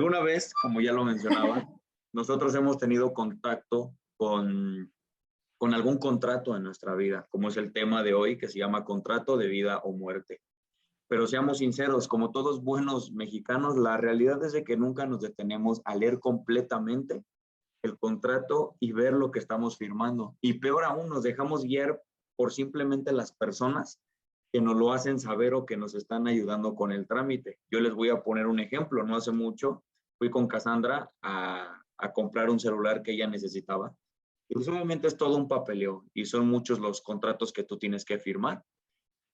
Alguna vez, como ya lo mencionaba, nosotros hemos tenido contacto con algún contrato en nuestra vida, como es el tema de hoy, que se llama contrato de vida o muerte. Pero seamos sinceros, como todos buenos mexicanos, la realidad es de que nunca nos detenemos a leer completamente el contrato y ver lo que estamos firmando. Y peor aún, nos dejamos guiar por simplemente las personas que nos lo hacen saber o que nos están ayudando con el trámite. Yo les voy a poner un ejemplo. No hace mucho fui con Cassandra a comprar un celular que ella necesitaba. Y pues obviamente es todo un papeleo y son muchos los contratos que tú tienes que firmar.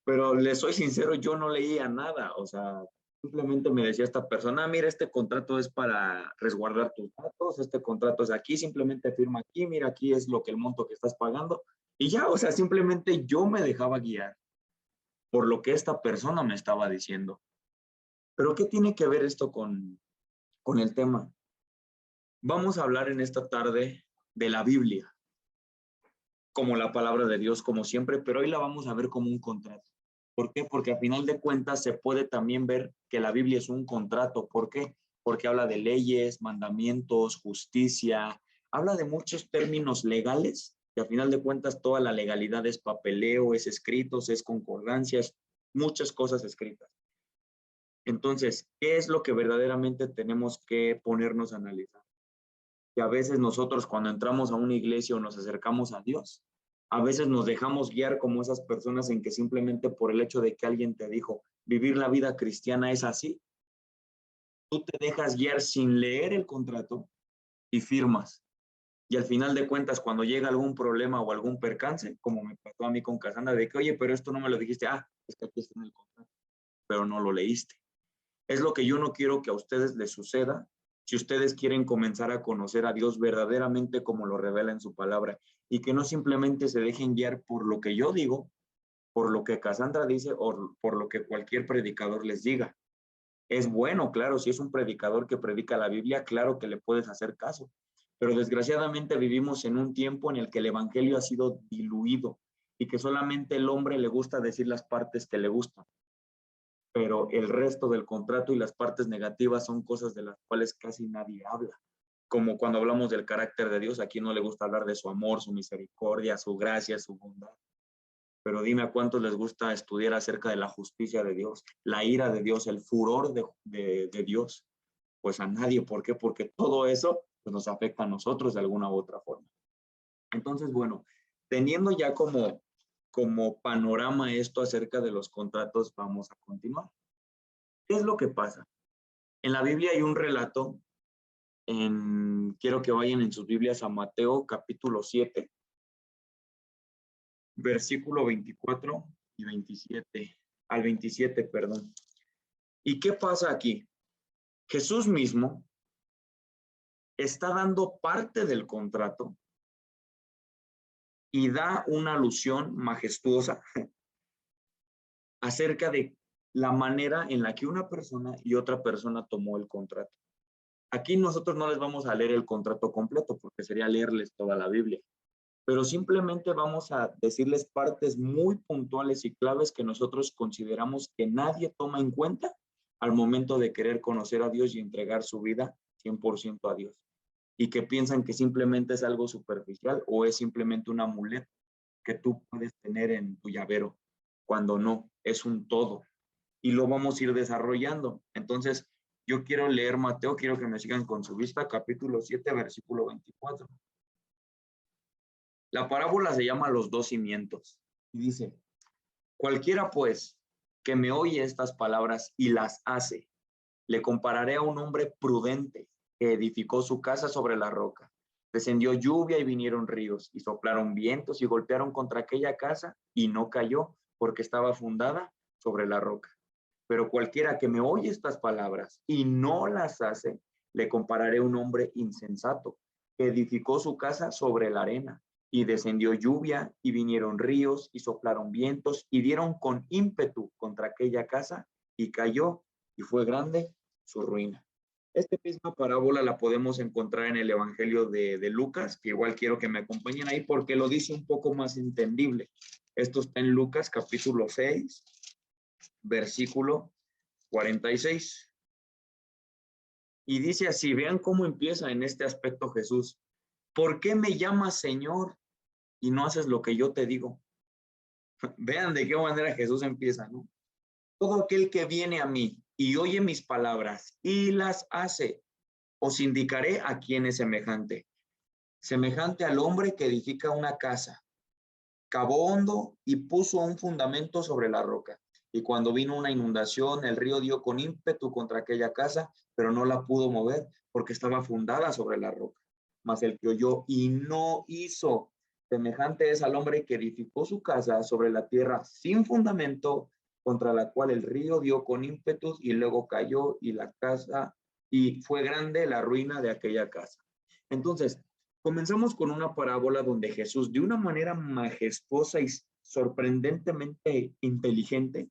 Pero les soy sincero, yo no leía nada. O sea, simplemente me decía esta persona, "Ah, mira, este contrato es para resguardar tus datos, este contrato es aquí, simplemente firma aquí, mira, aquí es lo que el monto que estás pagando". Y ya, o sea, simplemente yo me dejaba guiar por lo que esta persona me estaba diciendo. Pero ¿qué tiene que ver esto con el tema? Vamos a hablar en esta tarde de la Biblia, como la palabra de Dios, como siempre, pero hoy la vamos a ver como un contrato. ¿Por qué? Porque a final de cuentas se puede también ver que la Biblia es un contrato. ¿Por qué? Porque habla de leyes, mandamientos, justicia, habla de muchos términos legales, que a final de cuentas toda la legalidad es papeleo, es escritos, es concordancias, muchas cosas escritas. Entonces, ¿qué es lo que verdaderamente tenemos que ponernos a analizar? Que a veces nosotros cuando entramos a una iglesia o nos acercamos a Dios, a veces nos dejamos guiar como esas personas en que simplemente por el hecho de que alguien te dijo, vivir la vida cristiana es así, tú te dejas guiar sin leer el contrato y firmas. Y al final de cuentas, cuando llega algún problema o algún percance, como me pasó a mí con Cassandra, de que, oye, pero esto no me lo dijiste, es que aquí está en el contrato, pero no lo leíste. Es lo que yo no quiero que a ustedes les suceda si ustedes quieren comenzar a conocer a Dios verdaderamente como lo revela en su palabra y que no simplemente se dejen guiar por lo que yo digo, por lo que Cassandra dice o por lo que cualquier predicador les diga. Es bueno, claro, si es un predicador que predica la Biblia, claro que le puedes hacer caso, pero desgraciadamente vivimos en un tiempo en el que el evangelio ha sido diluido y que solamente el hombre le gusta decir las partes que le gustan, pero el resto del contrato y las partes negativas son cosas de las cuales casi nadie habla. Como cuando hablamos del carácter de Dios, a quien no le gusta hablar de su amor, su misericordia, su gracia, su bondad. Pero dime a cuántos les gusta estudiar acerca de la justicia de Dios, la ira de Dios, el furor de Dios. Pues a nadie. ¿Por qué? Porque todo eso pues, nos afecta a nosotros de alguna u otra forma. Entonces, bueno, teniendo ya como panorama esto acerca de los contratos, vamos a continuar. ¿Qué es lo que pasa? En la Biblia hay un relato, quiero que vayan en sus Biblias a Mateo capítulo 7, versículo 24 y 27, al 27, perdón. ¿Y qué pasa aquí? Jesús mismo está dando parte del contrato y da una alusión majestuosa acerca de la manera en la que una persona y otra persona tomó el contrato. Aquí nosotros no les vamos a leer el contrato completo porque sería leerles toda la Biblia, pero simplemente vamos a decirles partes muy puntuales y claves que nosotros consideramos que nadie toma en cuenta al momento de querer conocer a Dios y entregar su vida 100% a Dios. Y que piensan que simplemente es algo superficial o es simplemente un amuleto que tú puedes tener en tu llavero, cuando no, es un todo. Y lo vamos a ir desarrollando. Entonces, yo quiero leer Mateo, quiero que me sigan con su vista, capítulo 7, versículo 24. La parábola se llama Los dos cimientos y dice, cualquiera pues que me oye estas palabras y las hace, le compararé a un hombre prudente que edificó su casa sobre la roca. Descendió lluvia y vinieron ríos y soplaron vientos y golpearon contra aquella casa y no cayó porque estaba fundada sobre la roca. Pero cualquiera que me oye estas palabras y no las hace, le compararé a un hombre insensato que edificó su casa sobre la arena y descendió lluvia y vinieron ríos y soplaron vientos y dieron con ímpetu contra aquella casa y cayó y fue grande su ruina. Esta misma parábola la podemos encontrar en el Evangelio de Lucas, que igual quiero que me acompañen ahí porque lo dice un poco más entendible. Esto está en Lucas capítulo 6, versículo 46. Y dice así, vean cómo empieza en este aspecto Jesús. ¿Por qué me llamas Señor y no haces lo que yo te digo? Vean de qué manera Jesús empieza, ¿no? Todo aquel que viene a mí y oye mis palabras y las hace, os indicaré a quién es semejante. Semejante al hombre que edifica una casa, cavó hondo y puso un fundamento sobre la roca. Y cuando vino una inundación, el río dio con ímpetu contra aquella casa, pero no la pudo mover porque estaba fundada sobre la roca. Mas el que oyó y no hizo, semejante es al hombre que edificó su casa sobre la tierra sin fundamento, contra la cual el río dio con ímpetu y luego cayó y la casa, y fue grande la ruina de aquella casa. Entonces, comenzamos con una parábola donde Jesús, de una manera majestuosa y sorprendentemente inteligente,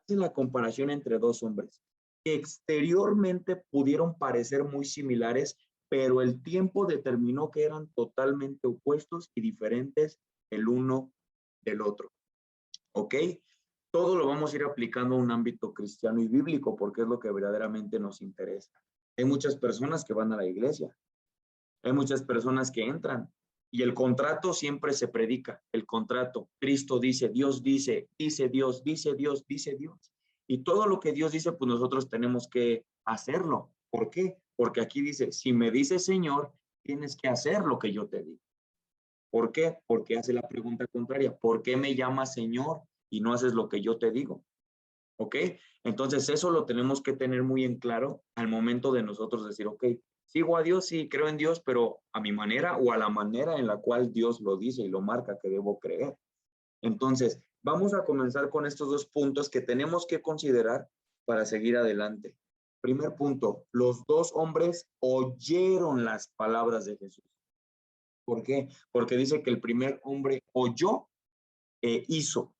hace la comparación entre dos hombres que exteriormente pudieron parecer muy similares, pero el tiempo determinó que eran totalmente opuestos y diferentes el uno del otro. ¿Ok? Todo lo vamos a ir aplicando a un ámbito cristiano y bíblico porque es lo que verdaderamente nos interesa. Hay muchas personas que van a la iglesia, hay muchas personas que entran y el contrato siempre se predica. El contrato, Cristo dice, Dios dice, dice Dios, dice Dios, dice Dios. Y todo lo que Dios dice, pues nosotros tenemos que hacerlo. ¿Por qué? Porque aquí dice, si me dices Señor, tienes que hacer lo que yo te digo. ¿Por qué? Porque hace la pregunta contraria. ¿Por qué me llamas Señor y no haces lo que yo te digo? ¿Ok? Entonces eso lo tenemos que tener muy en claro al momento de nosotros decir, ok, sigo a Dios, sí, creo en Dios, pero a mi manera o a la manera en la cual Dios lo dice y lo marca que debo creer. Entonces, vamos a comenzar con estos dos puntos que tenemos que considerar para seguir adelante. Primer punto, los dos hombres oyeron las palabras de Jesús. ¿Por qué? Porque dice que el primer hombre oyó e hizo,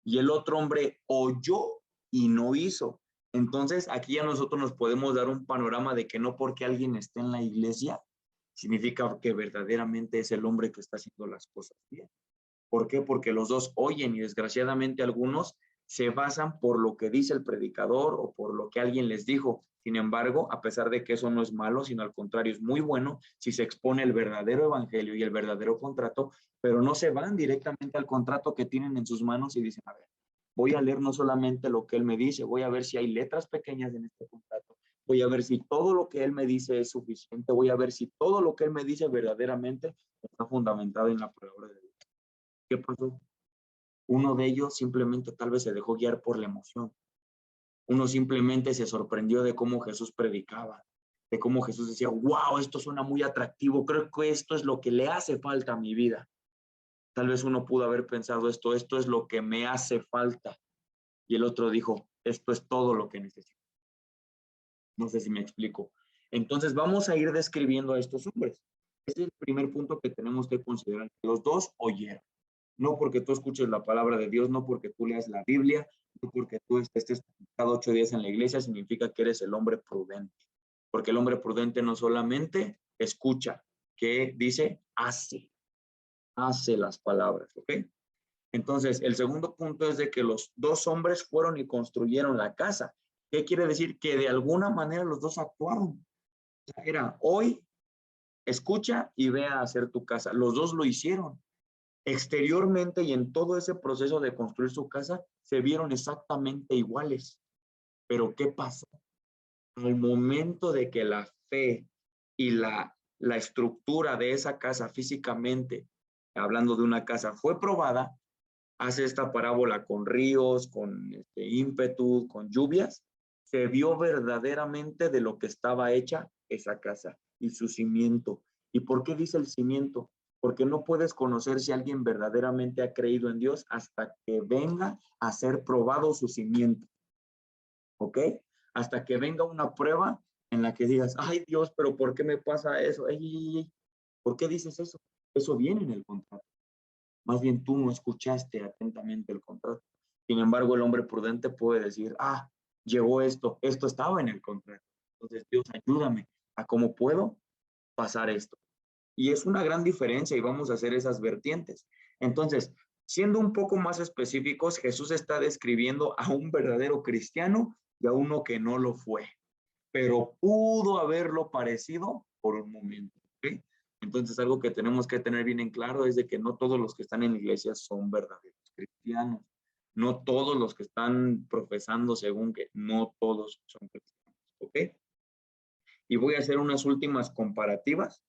y el otro hombre oyó y no hizo. Entonces, aquí ya nosotros nos podemos dar un panorama de que no porque alguien esté en la iglesia, significa que verdaderamente es el hombre que está haciendo las cosas bien. ¿Por qué? Porque los dos oyen y desgraciadamente algunos se basan por lo que dice el predicador o por lo que alguien les dijo. Sin embargo, a pesar de que eso no es malo, sino al contrario, es muy bueno si se expone el verdadero evangelio y el verdadero contrato, pero no se van directamente al contrato que tienen en sus manos y dicen, a ver, voy a leer no solamente lo que él me dice, voy a ver si hay letras pequeñas en este contrato, voy a ver si todo lo que él me dice es suficiente, voy a ver si todo lo que él me dice verdaderamente está fundamentado en la palabra de Dios. ¿Qué pasó? Uno de ellos simplemente tal vez se dejó guiar por la emoción. Uno simplemente se sorprendió de cómo Jesús predicaba, de cómo Jesús decía, wow, esto suena muy atractivo, creo que esto es lo que le hace falta a mi vida. Tal vez uno pudo haber pensado esto es lo que me hace falta. Y el otro dijo, esto es todo lo que necesito. No sé si me explico. Entonces vamos a ir describiendo a estos hombres. Ese es el primer punto que tenemos que considerar. Los dos oyeron. No porque tú escuches la palabra de Dios, no porque tú leas la Biblia, no porque tú estés cada 8 días en la iglesia, significa que eres el hombre prudente. Porque el hombre prudente no solamente escucha, que dice, hace las palabras, ¿ok? Entonces, el segundo punto es de que los dos hombres fueron y construyeron la casa. ¿Qué quiere decir? Que de alguna manera los dos actuaron. Era, hoy escucha y ve a hacer tu casa. Los dos lo hicieron. Exteriormente y en todo ese proceso de construir su casa, se vieron exactamente iguales. Pero ¿qué pasó? Al momento de que la fe y la estructura de esa casa físicamente, hablando de una casa, fue probada, hace esta parábola con ríos, con ímpetu, con lluvias, se vio verdaderamente de lo que estaba hecha esa casa y su cimiento. ¿Y por qué dice el cimiento? Porque no puedes conocer si alguien verdaderamente ha creído en Dios hasta que venga a ser probado su cimiento. ¿Ok? Hasta que venga una prueba en la que digas, ay Dios, pero ¿por qué me pasa eso? Ey, ey, ey. ¿Por qué dices eso? Eso viene en el contrato. Más bien tú no escuchaste atentamente el contrato. Sin embargo, el hombre prudente puede decir, llegó esto estaba en el contrato. Entonces, Dios, ayúdame a cómo puedo pasar esto. Y es una gran diferencia y vamos a hacer esas vertientes. Entonces, siendo un poco más específicos, Jesús está describiendo a un verdadero cristiano y a uno que no lo fue. pero pudo haberlo parecido por un momento. ¿Ok? Entonces, algo que tenemos que tener bien en claro es de que no todos los que están en la iglesia son verdaderos cristianos. No todos los que están profesando según que no todos son cristianos. ¿Ok? Y voy a hacer unas últimas comparativas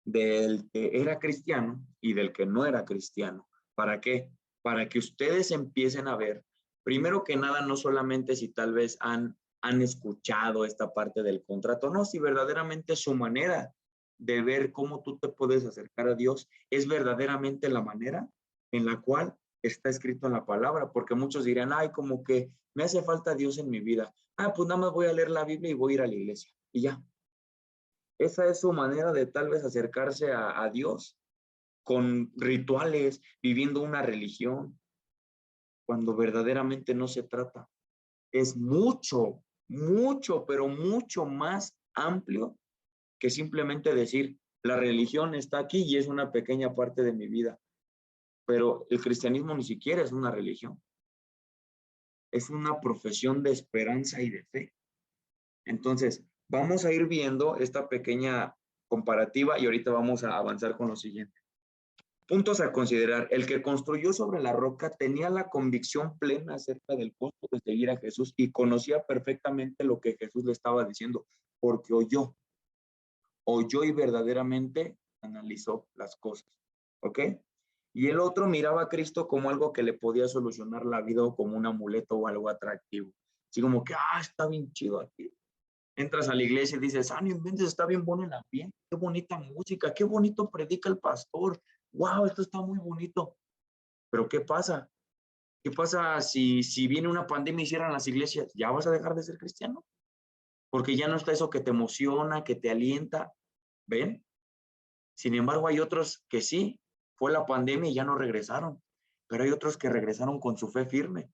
del que era cristiano y del que no era cristiano. ¿Para qué? Para que ustedes empiecen a ver, primero que nada, no solamente si tal vez han escuchado esta parte del contrato, no, si verdaderamente su manera de ver cómo tú te puedes acercar a Dios es verdaderamente la manera en la cual está escrito en la palabra, porque muchos dirán, ay, como que me hace falta Dios en mi vida. Ah, pues nada más voy a leer la Biblia y voy a ir a la iglesia. Y ya, esa es su manera de tal vez acercarse a Dios con rituales, viviendo una religión, cuando verdaderamente no se trata. Es mucho, mucho, pero mucho más amplio que simplemente decir, la religión está aquí y es una pequeña parte de mi vida. Pero el cristianismo ni siquiera es una religión, es una profesión de esperanza y de fe. Entonces, vamos a ir viendo esta pequeña comparativa y ahorita vamos a avanzar con lo siguiente. Puntos a considerar. El que construyó sobre la roca tenía la convicción plena acerca del costo de seguir a Jesús y conocía perfectamente lo que Jesús le estaba diciendo, porque oyó y verdaderamente analizó las cosas. ¿Ok? Y el otro miraba a Cristo como algo que le podía solucionar la vida o como un amuleto o algo atractivo. Así como que, está bien chido aquí. Entras a la iglesia y dices, no inventes, está bien bueno el ambiente, qué bonita música, qué bonito predica el pastor, wow, esto está muy bonito. Pero ¿qué pasa? ¿Qué pasa si viene una pandemia y cierran las iglesias? ¿Ya vas a dejar de ser cristiano? Porque ya no está eso que te emociona, que te alienta. ¿Ven? Sin embargo, hay otros que sí, fue la pandemia y ya no regresaron. Pero hay otros que regresaron con su fe firme.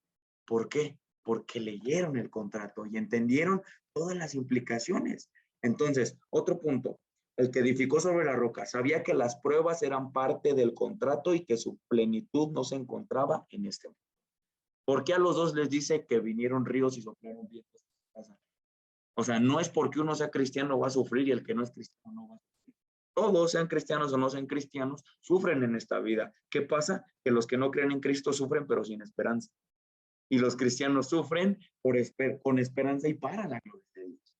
¿Por qué? Porque leyeron el contrato y entendieron todas las implicaciones. Entonces, otro punto, el que edificó sobre la roca sabía que las pruebas eran parte del contrato y que su plenitud no se encontraba en este mundo. ¿Por qué a los dos les dice que vinieron ríos y soplaron vientos en su casa? O sea, no es porque uno sea cristiano va a sufrir y el que no es cristiano no va a sufrir. Todos, sean cristianos o no sean cristianos, sufren en esta vida. ¿Qué pasa? Que los que no creen en Cristo sufren pero sin esperanza. Y los cristianos sufren con esperanza y para la gloria de Dios.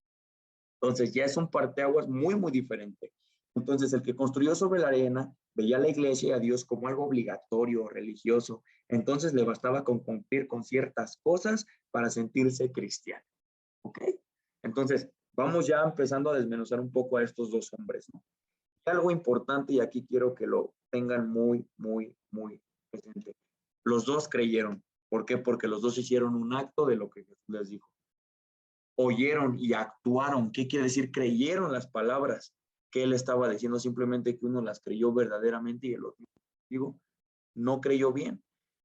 Entonces ya es un parteaguas muy, muy diferente. Entonces el que construyó sobre la arena veía a la iglesia y a Dios como algo obligatorio, religioso. Entonces le bastaba con cumplir con ciertas cosas para sentirse cristiano. ¿Ok? Entonces vamos ya empezando a desmenuzar un poco a estos dos hombres, ¿no? Y algo importante y aquí quiero que lo tengan muy, muy, muy presente. Los dos creyeron. ¿Por qué? Porque los dos hicieron un acto de lo que Jesús les dijo. Oyeron y actuaron. ¿Qué quiere decir? Creyeron las palabras que él estaba diciendo, simplemente que uno las creyó verdaderamente y el otro, digo, no creyó bien.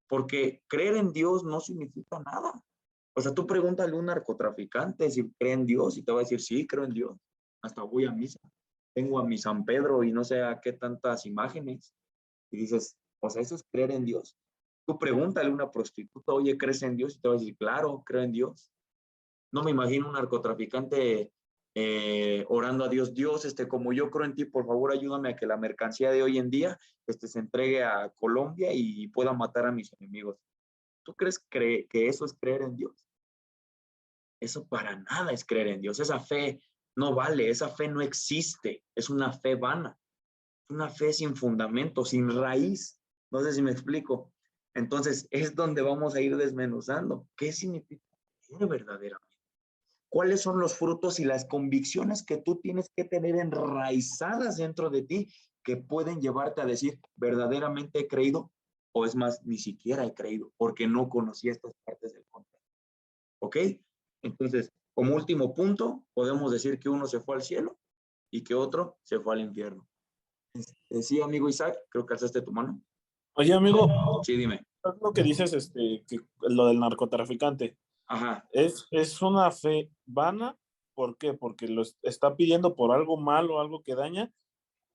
Porque creer en Dios no significa nada. O sea, tú pregúntale a un narcotraficante si cree en Dios y te va a decir, sí, creo en Dios. Hasta voy a misa. Tengo a mi San Pedro y no sé a qué tantas imágenes. Y dices, o sea, eso es creer en Dios. Tú pregúntale a una prostituta, oye, ¿crees en Dios? Y te va a decir, claro, creo en Dios. No me imagino un narcotraficante orando a Dios, Dios, como yo creo en ti, por favor ayúdame a que la mercancía de hoy en día se entregue a Colombia y pueda matar a mis enemigos. ¿Tú crees que eso es creer en Dios? Eso para nada es creer en Dios. Esa fe no vale, esa fe no existe. Es una fe vana, es una fe sin fundamento, sin raíz. No sé si me explico. Entonces es donde vamos a ir desmenuzando. ¿Qué significa creer verdaderamente? ¿Cuáles son los frutos y las convicciones que tú tienes que tener enraizadas dentro de ti que pueden llevarte a decir, verdaderamente he creído? O es más, ni siquiera he creído porque no conocía estas partes del contrato. ¿Ok? Entonces, como último punto, podemos decir que uno se fue al cielo y que otro se fue al infierno. Sí, amigo Isaac, creo que alzaste tu mano. Oye, amigo, Sí, dime. lo que dices, que lo del narcotraficante, Ajá. ¿es una fe vana? ¿Por qué? ¿Porque lo está pidiendo por algo malo, algo que daña?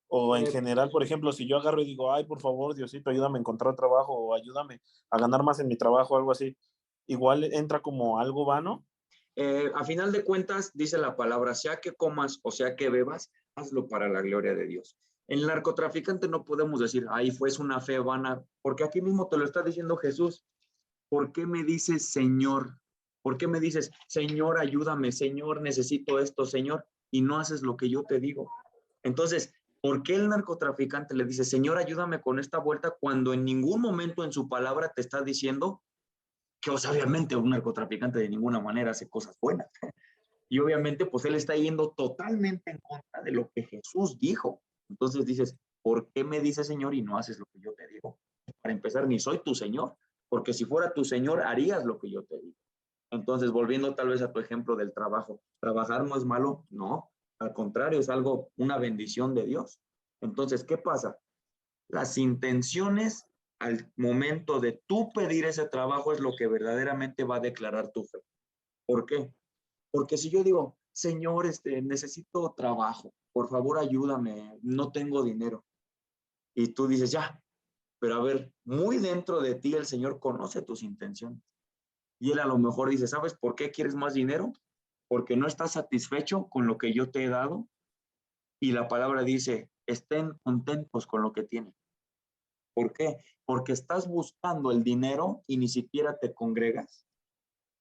O en general, por ejemplo, si yo agarro y digo, ay, por favor, Diosito, ayúdame a encontrar trabajo o ayúdame a ganar más en mi trabajo, algo así, igual entra como algo vano. A final de cuentas, dice la palabra, sea que comas o sea que bebas, hazlo para la gloria de Dios. El narcotraficante no podemos decir, ahí fue una fe vana, porque aquí mismo te lo está diciendo Jesús. ¿Por qué me dices Señor? ¿Por qué me dices, Señor, ayúdame, Señor, necesito esto, Señor? Y no haces lo que yo te digo. Entonces, ¿por qué el narcotraficante le dice, Señor, ayúdame con esta vuelta, cuando en ningún momento en su palabra te está diciendo que, o sea, obviamente un narcotraficante de ninguna manera hace cosas buenas? Y obviamente, pues él está yendo totalmente en contra de lo que Jesús dijo. Entonces dices, ¿por qué me dices Señor y no haces lo que yo te digo? Para empezar, ni soy tu Señor, porque si fuera tu Señor, harías lo que yo te digo. Entonces, volviendo tal vez a tu ejemplo del trabajo, ¿trabajar no es malo? No, al contrario, es algo, una bendición de Dios. Entonces, ¿qué pasa? Las intenciones al momento de tú pedir ese trabajo es lo que verdaderamente va a declarar tu fe. ¿Por qué? Porque si yo digo, Señor, necesito trabajo, por favor ayúdame, no tengo dinero. Y tú dices, ya, pero a ver, muy dentro de ti el Señor conoce tus intenciones. Y Él a lo mejor dice, ¿sabes por qué quieres más dinero? Porque no estás satisfecho con lo que yo te he dado. Y la palabra dice, estén contentos con lo que tienen. ¿Por qué? Porque estás buscando el dinero y ni siquiera te congregas,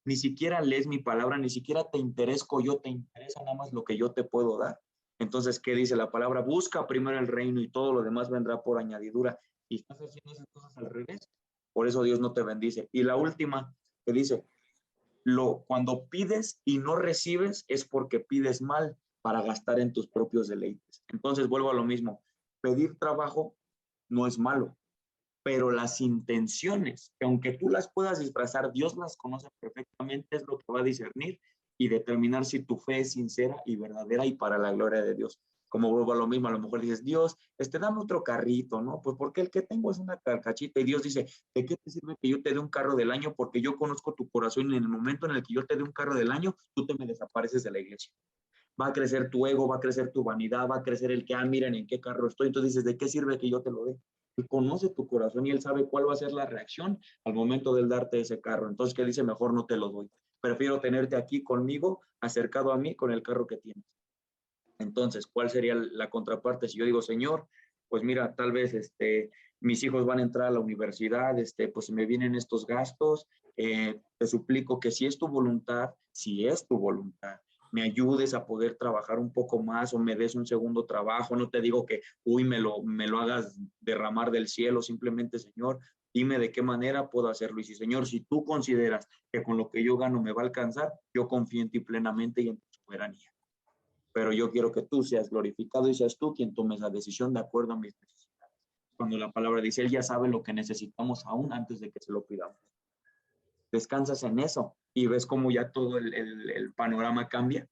ni siquiera lees mi palabra, ni siquiera te interesco yo, te interesa nada más lo que yo te puedo dar. Entonces, ¿qué dice la palabra? Busca primero el reino y todo lo demás vendrá por añadidura. Y estás haciendo esas cosas al revés. Por eso Dios no te bendice. Y la última, que dice, cuando pides y no recibes es porque pides mal para gastar en tus propios deleites. Entonces, vuelvo a lo mismo. Pedir trabajo no es malo, pero las intenciones, que aunque tú las puedas disfrazar, Dios las conoce perfectamente, es lo que va a discernir y determinar si tu fe es sincera y verdadera y para la gloria de Dios. Como vuelvo a lo mismo, a lo mejor dices, Dios, dame otro carrito, ¿no? Pues porque el que tengo es una carcachita, y Dios dice, ¿de qué te sirve que yo te dé un carro del año? Porque yo conozco tu corazón y en el momento en el que yo te dé un carro del año, tú te me desapareces de la iglesia. Va a crecer tu ego, va a crecer tu vanidad, va a crecer el que, miren en qué carro estoy. Entonces dices, ¿de qué sirve que yo te lo dé? Él conoce tu corazón y Él sabe cuál va a ser la reacción al momento de darte ese carro. Entonces, ¿qué dice? Mejor no te lo doy. Prefiero tenerte aquí conmigo, acercado a mí, con el carro que tienes. Entonces, ¿cuál sería la contraparte? Si yo digo, Señor, pues mira, tal vez mis hijos van a entrar a la universidad, pues me vienen estos gastos, te suplico que si es tu voluntad, me ayudes a poder trabajar un poco más o me des un segundo trabajo. No te digo que, me lo hagas derramar del cielo, simplemente, Señor, dime de qué manera puedo hacerlo. Y si, Señor, si tú consideras que con lo que yo gano me va a alcanzar, yo confío en ti plenamente y en tu soberanía. Pero yo quiero que tú seas glorificado y seas tú quien tome esa decisión de acuerdo a mis necesidades. Cuando la palabra dice, Él ya sabe lo que necesitamos aún antes de que se lo pidamos. Descansas en eso y ves cómo ya todo el panorama cambia.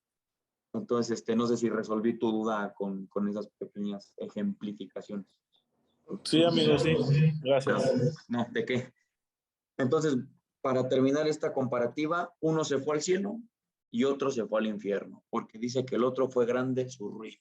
Entonces, no sé si resolví tu duda con esas pequeñas ejemplificaciones. Sí, amigo, sí. Gracias. No, ¿de qué? Entonces, para terminar esta comparativa, uno se fue al cielo y otro se fue al infierno, porque dice que el otro fue grande su ruina.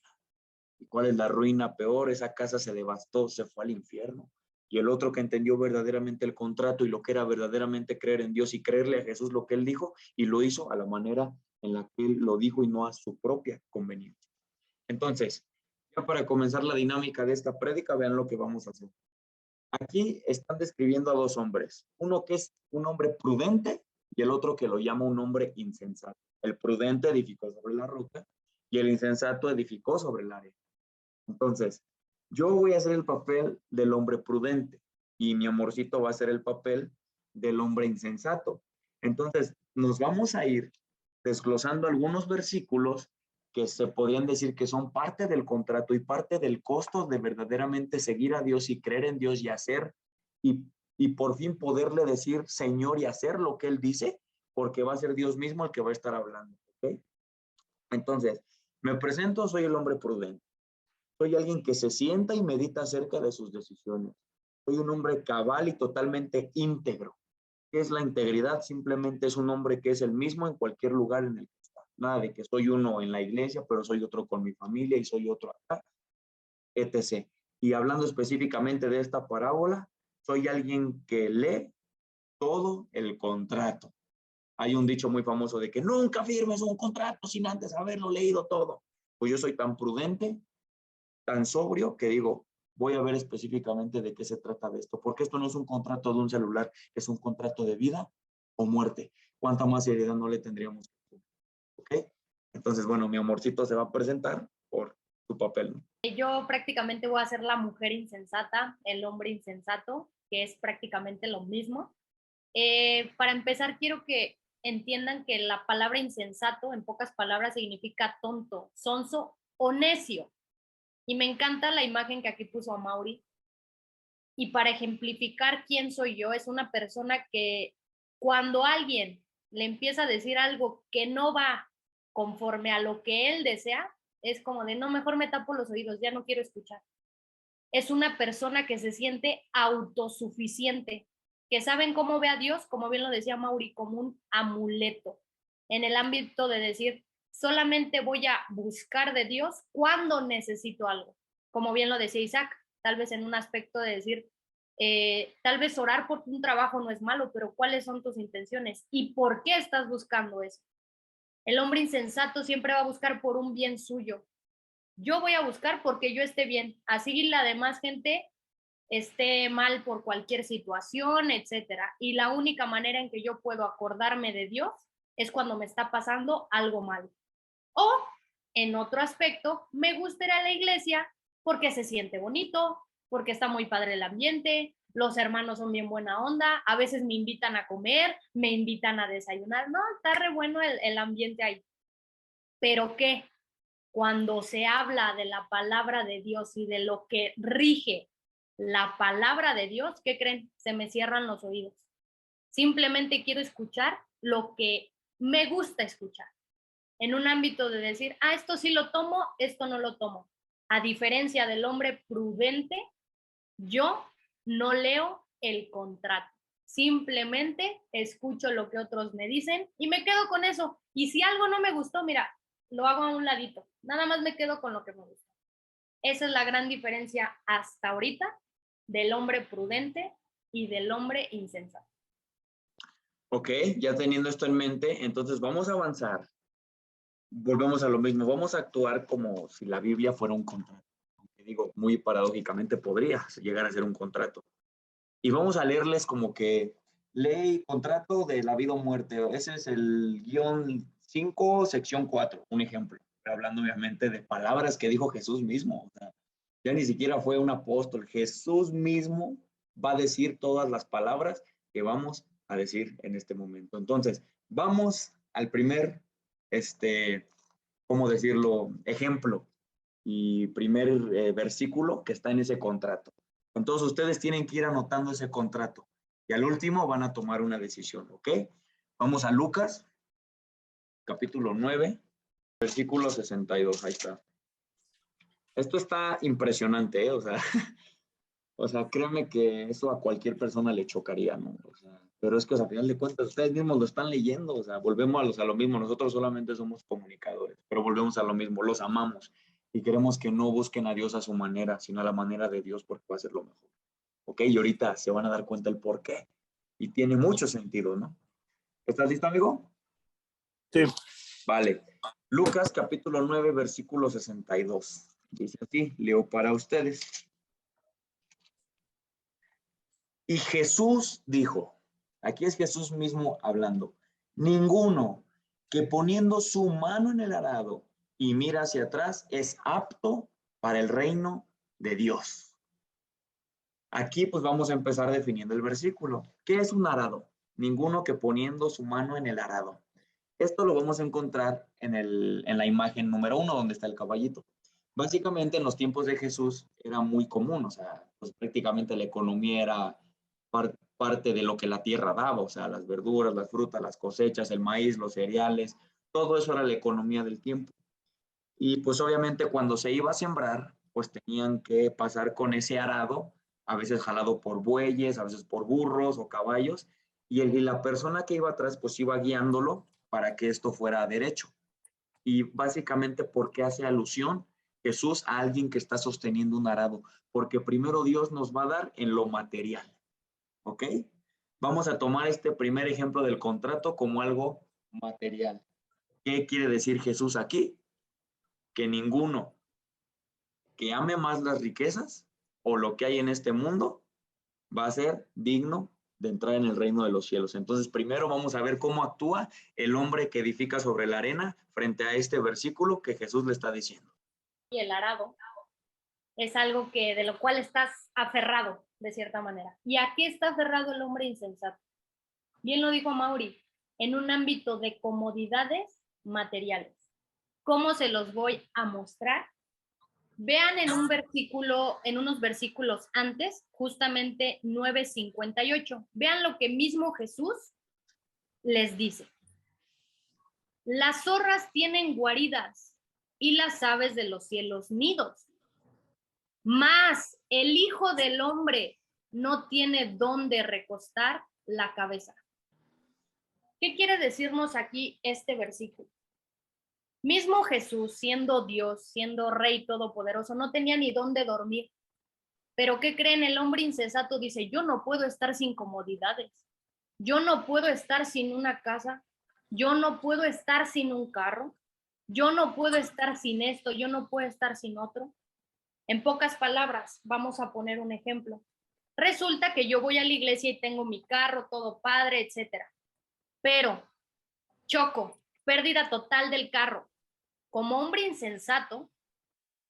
¿Y cuál es la ruina peor? Esa casa se devastó, se fue al infierno. Y el otro que entendió verdaderamente el contrato y lo que era verdaderamente creer en Dios y creerle a Jesús lo que él dijo, y lo hizo a la manera en la que él lo dijo y no a su propia conveniencia. Entonces, ya para comenzar la dinámica de esta prédica, vean lo que vamos a hacer. Aquí están describiendo a dos hombres, uno que es un hombre prudente y el otro que lo llama un hombre insensato. El prudente edificó sobre la roca y el insensato edificó sobre el arena. Entonces, yo voy a hacer el papel del hombre prudente y mi amorcito va a hacer el papel del hombre insensato. Entonces, nos vamos a ir desglosando algunos versículos que se podrían decir que son parte del contrato y parte del costo de verdaderamente seguir a Dios y creer en Dios y hacer y por fin poderle decir Señor y hacer lo que Él dice, porque va a ser Dios mismo el que va a estar hablando. ¿Okay? Entonces, me presento, soy el hombre prudente. Soy alguien que se sienta y medita acerca de sus decisiones. Soy un hombre cabal y totalmente íntegro. ¿Qué es la integridad? Simplemente es un hombre que es el mismo en cualquier lugar en el que está. Nada de que soy uno en la iglesia, pero soy otro con mi familia y soy otro acá, etc. Y hablando específicamente de esta parábola, soy alguien que lee todo el contrato. Hay un dicho muy famoso de que nunca firmes un contrato sin antes haberlo leído todo. Pues yo soy tan prudente, tan sobrio, que digo, voy a ver específicamente de qué se trata de esto, porque esto no es un contrato de un celular, es un contrato de vida o muerte. ¿Cuánta más seriedad no le tendríamos? ¿Ok? Entonces, bueno, mi amorcito se va a presentar por su papel, ¿no? Yo prácticamente voy a ser la mujer insensata, el hombre insensato, que es prácticamente lo mismo. Para empezar, quiero que entiendan que la palabra insensato, en pocas palabras, significa tonto, sonso o necio. Y me encanta la imagen que aquí puso a Mauri. Y para ejemplificar quién soy yo, es una persona que cuando alguien le empieza a decir algo que no va conforme a lo que él desea, es como de, no, mejor me tapo los oídos, ya no quiero escuchar. Es una persona que se siente autosuficiente, que saben cómo ve a Dios, como bien lo decía Mauri, como un amuleto, en el ámbito de decir, solamente voy a buscar de Dios cuando necesito algo, como bien lo decía Isaac, tal vez en un aspecto de decir, tal vez orar por un trabajo no es malo, pero ¿cuáles son tus intenciones? ¿Y por qué estás buscando eso? El hombre insensato siempre va a buscar por un bien suyo. Yo voy a buscar porque yo esté bien, así la demás gente esté mal por cualquier situación, etcétera. Y la única manera en que yo puedo acordarme de Dios es cuando me está pasando algo mal. O, en otro aspecto, me gusta ir a la iglesia porque se siente bonito, porque está muy padre el ambiente, los hermanos son bien buena onda, a veces me invitan a comer, me invitan a desayunar, no, está re bueno el ambiente ahí. Pero ¿qué? Cuando se habla de la palabra de Dios y de lo que rige la palabra de Dios, ¿qué creen? Se me cierran los oídos. Simplemente quiero escuchar lo que me gusta escuchar. En un ámbito de decir, esto sí lo tomo, esto no lo tomo. A diferencia del hombre prudente, yo no leo el contrato. Simplemente escucho lo que otros me dicen y me quedo con eso. Y si algo no me gustó, mira, lo hago a un ladito. Nada más me quedo con lo que me gusta. Esa es la gran diferencia hasta ahorita del hombre prudente y del hombre insensato. Ok, ya teniendo esto en mente, entonces vamos a avanzar. Volvemos a lo mismo, vamos a actuar como si la Biblia fuera un contrato. Aunque digo, muy paradójicamente podría llegar a ser un contrato. Y vamos a leerles como que ley, contrato de la vida o muerte. Ese es el guión 5, sección 4, un ejemplo. Hablando obviamente de palabras que dijo Jesús mismo. O sea, ya ni siquiera fue un apóstol. Jesús mismo va a decir todas las palabras que vamos a decir en este momento. Entonces, vamos al primer, ¿cómo decirlo? Ejemplo y primer versículo que está en ese contrato. Entonces, ustedes tienen que ir anotando ese contrato y al último van a tomar una decisión, ¿ok? Vamos a Lucas, capítulo 9, versículo 62. Ahí está. Esto está impresionante, ¿eh? O sea, créanme que eso a cualquier persona le chocaría, ¿no? O sea, pero es que, o sea, a final de cuentas, ustedes mismos lo están leyendo, o sea, volvemos a lo mismo, nosotros solamente somos comunicadores, pero volvemos a lo mismo, los amamos y queremos que no busquen a Dios a su manera, sino a la manera de Dios porque va a ser lo mejor, ¿ok? Y ahorita se van a dar cuenta el por qué y tiene mucho sentido, ¿no? ¿Estás listo, amigo? Sí. Vale. Lucas, capítulo 9, versículo 62. Dice así, leo para ustedes. Y Jesús dijo, aquí es Jesús mismo hablando, ninguno que poniendo su mano en el arado y mira hacia atrás es apto para el reino de Dios. Aquí pues vamos a empezar definiendo el versículo. ¿Qué es un arado? Ninguno que poniendo su mano en el arado. Esto lo vamos a encontrar en la imagen número 1, donde está el caballito. Básicamente en los tiempos de Jesús era muy común, o sea, pues prácticamente la economía era parte de lo que la tierra daba, o sea, las verduras, las frutas, las cosechas, el maíz, los cereales, todo eso era la economía del tiempo. Y pues obviamente cuando se iba a sembrar, pues tenían que pasar con ese arado, a veces jalado por bueyes, a veces por burros o caballos, y la persona que iba atrás pues iba guiándolo para que esto fuera derecho. Y básicamente, ¿por qué hace alusión Jesús a alguien que está sosteniendo un arado? Porque primero Dios nos va a dar en lo material, ¿ok? Vamos a tomar este primer ejemplo del contrato como algo material. ¿Qué quiere decir Jesús aquí? Que ninguno que ame más las riquezas o lo que hay en este mundo va a ser digno de entrar en el reino de los cielos. Entonces, primero vamos a ver cómo actúa el hombre que edifica sobre la arena frente a este versículo que Jesús le está diciendo. Y el arado es algo que de lo cual estás aferrado, de cierta manera. ¿Y a qué está aferrado el hombre insensato? Bien lo dijo Mauri, en un ámbito de comodidades materiales. ¿Cómo se los voy a mostrar? Vean en un versículo, en unos versículos antes, justamente 9:58. Vean lo que mismo Jesús les dice. Las zorras tienen guaridas y las aves de los cielos nidos. Mas el Hijo del Hombre no tiene dónde recostar la cabeza. ¿Qué quiere decirnos aquí este versículo? Mismo Jesús, siendo Dios, siendo Rey Todopoderoso, no tenía ni dónde dormir. Pero ¿qué creen? El hombre insensato dice, yo no puedo estar sin comodidades. Yo no puedo estar sin una casa. Yo no puedo estar sin un carro. Yo no puedo estar sin esto. Yo no puedo estar sin otro. En pocas palabras, vamos a poner un ejemplo. Resulta que yo voy a la iglesia y tengo mi carro, todo padre, etcétera. Pero choco, pérdida total del carro. Como hombre insensato,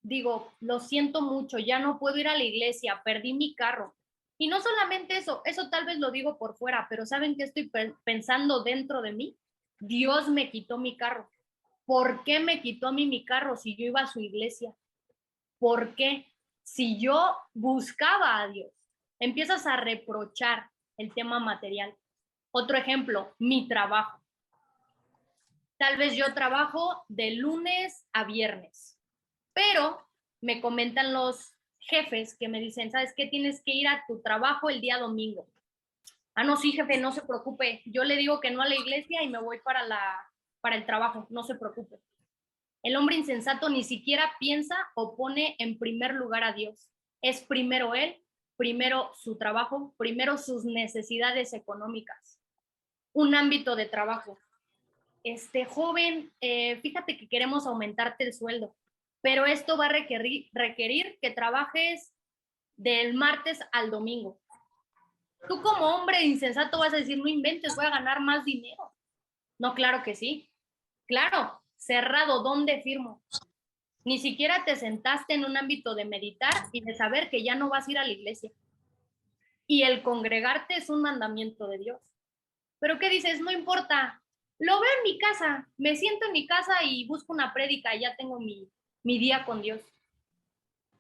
digo, lo siento mucho, ya no puedo ir a la iglesia, perdí mi carro. Y no solamente eso tal vez lo digo por fuera, pero ¿saben qué estoy pensando dentro de mí? Dios me quitó mi carro. ¿Por qué me quitó a mí mi carro si yo iba a su iglesia? ¿Por qué? Si yo buscaba a Dios, empiezas a reprochar el tema material. Otro ejemplo, mi trabajo. Tal vez yo trabajo de lunes a viernes, pero me comentan los jefes que me dicen, ¿sabes qué? Tienes que ir a tu trabajo el día domingo. Ah, no, sí, jefe, no se preocupe. Yo le digo que no a la iglesia y me voy para el trabajo, no se preocupe. El hombre insensato ni siquiera piensa o pone en primer lugar a Dios. Es primero él, primero su trabajo, primero sus necesidades económicas. Un ámbito de trabajo. Joven, fíjate que queremos aumentarte el sueldo, pero esto va a requerir que trabajes del martes al domingo. Tú como hombre insensato vas a decir, no inventes, voy a ganar más dinero. No, claro que sí. Claro, cerrado, ¿dónde firmo? Ni siquiera te sentaste en un ámbito de meditar y de saber que ya no vas a ir a la iglesia. Y el congregarte es un mandamiento de Dios. Pero ¿qué dices? No importa. Lo veo en mi casa. Me siento en mi casa y busco una prédica y ya tengo mi día con Dios.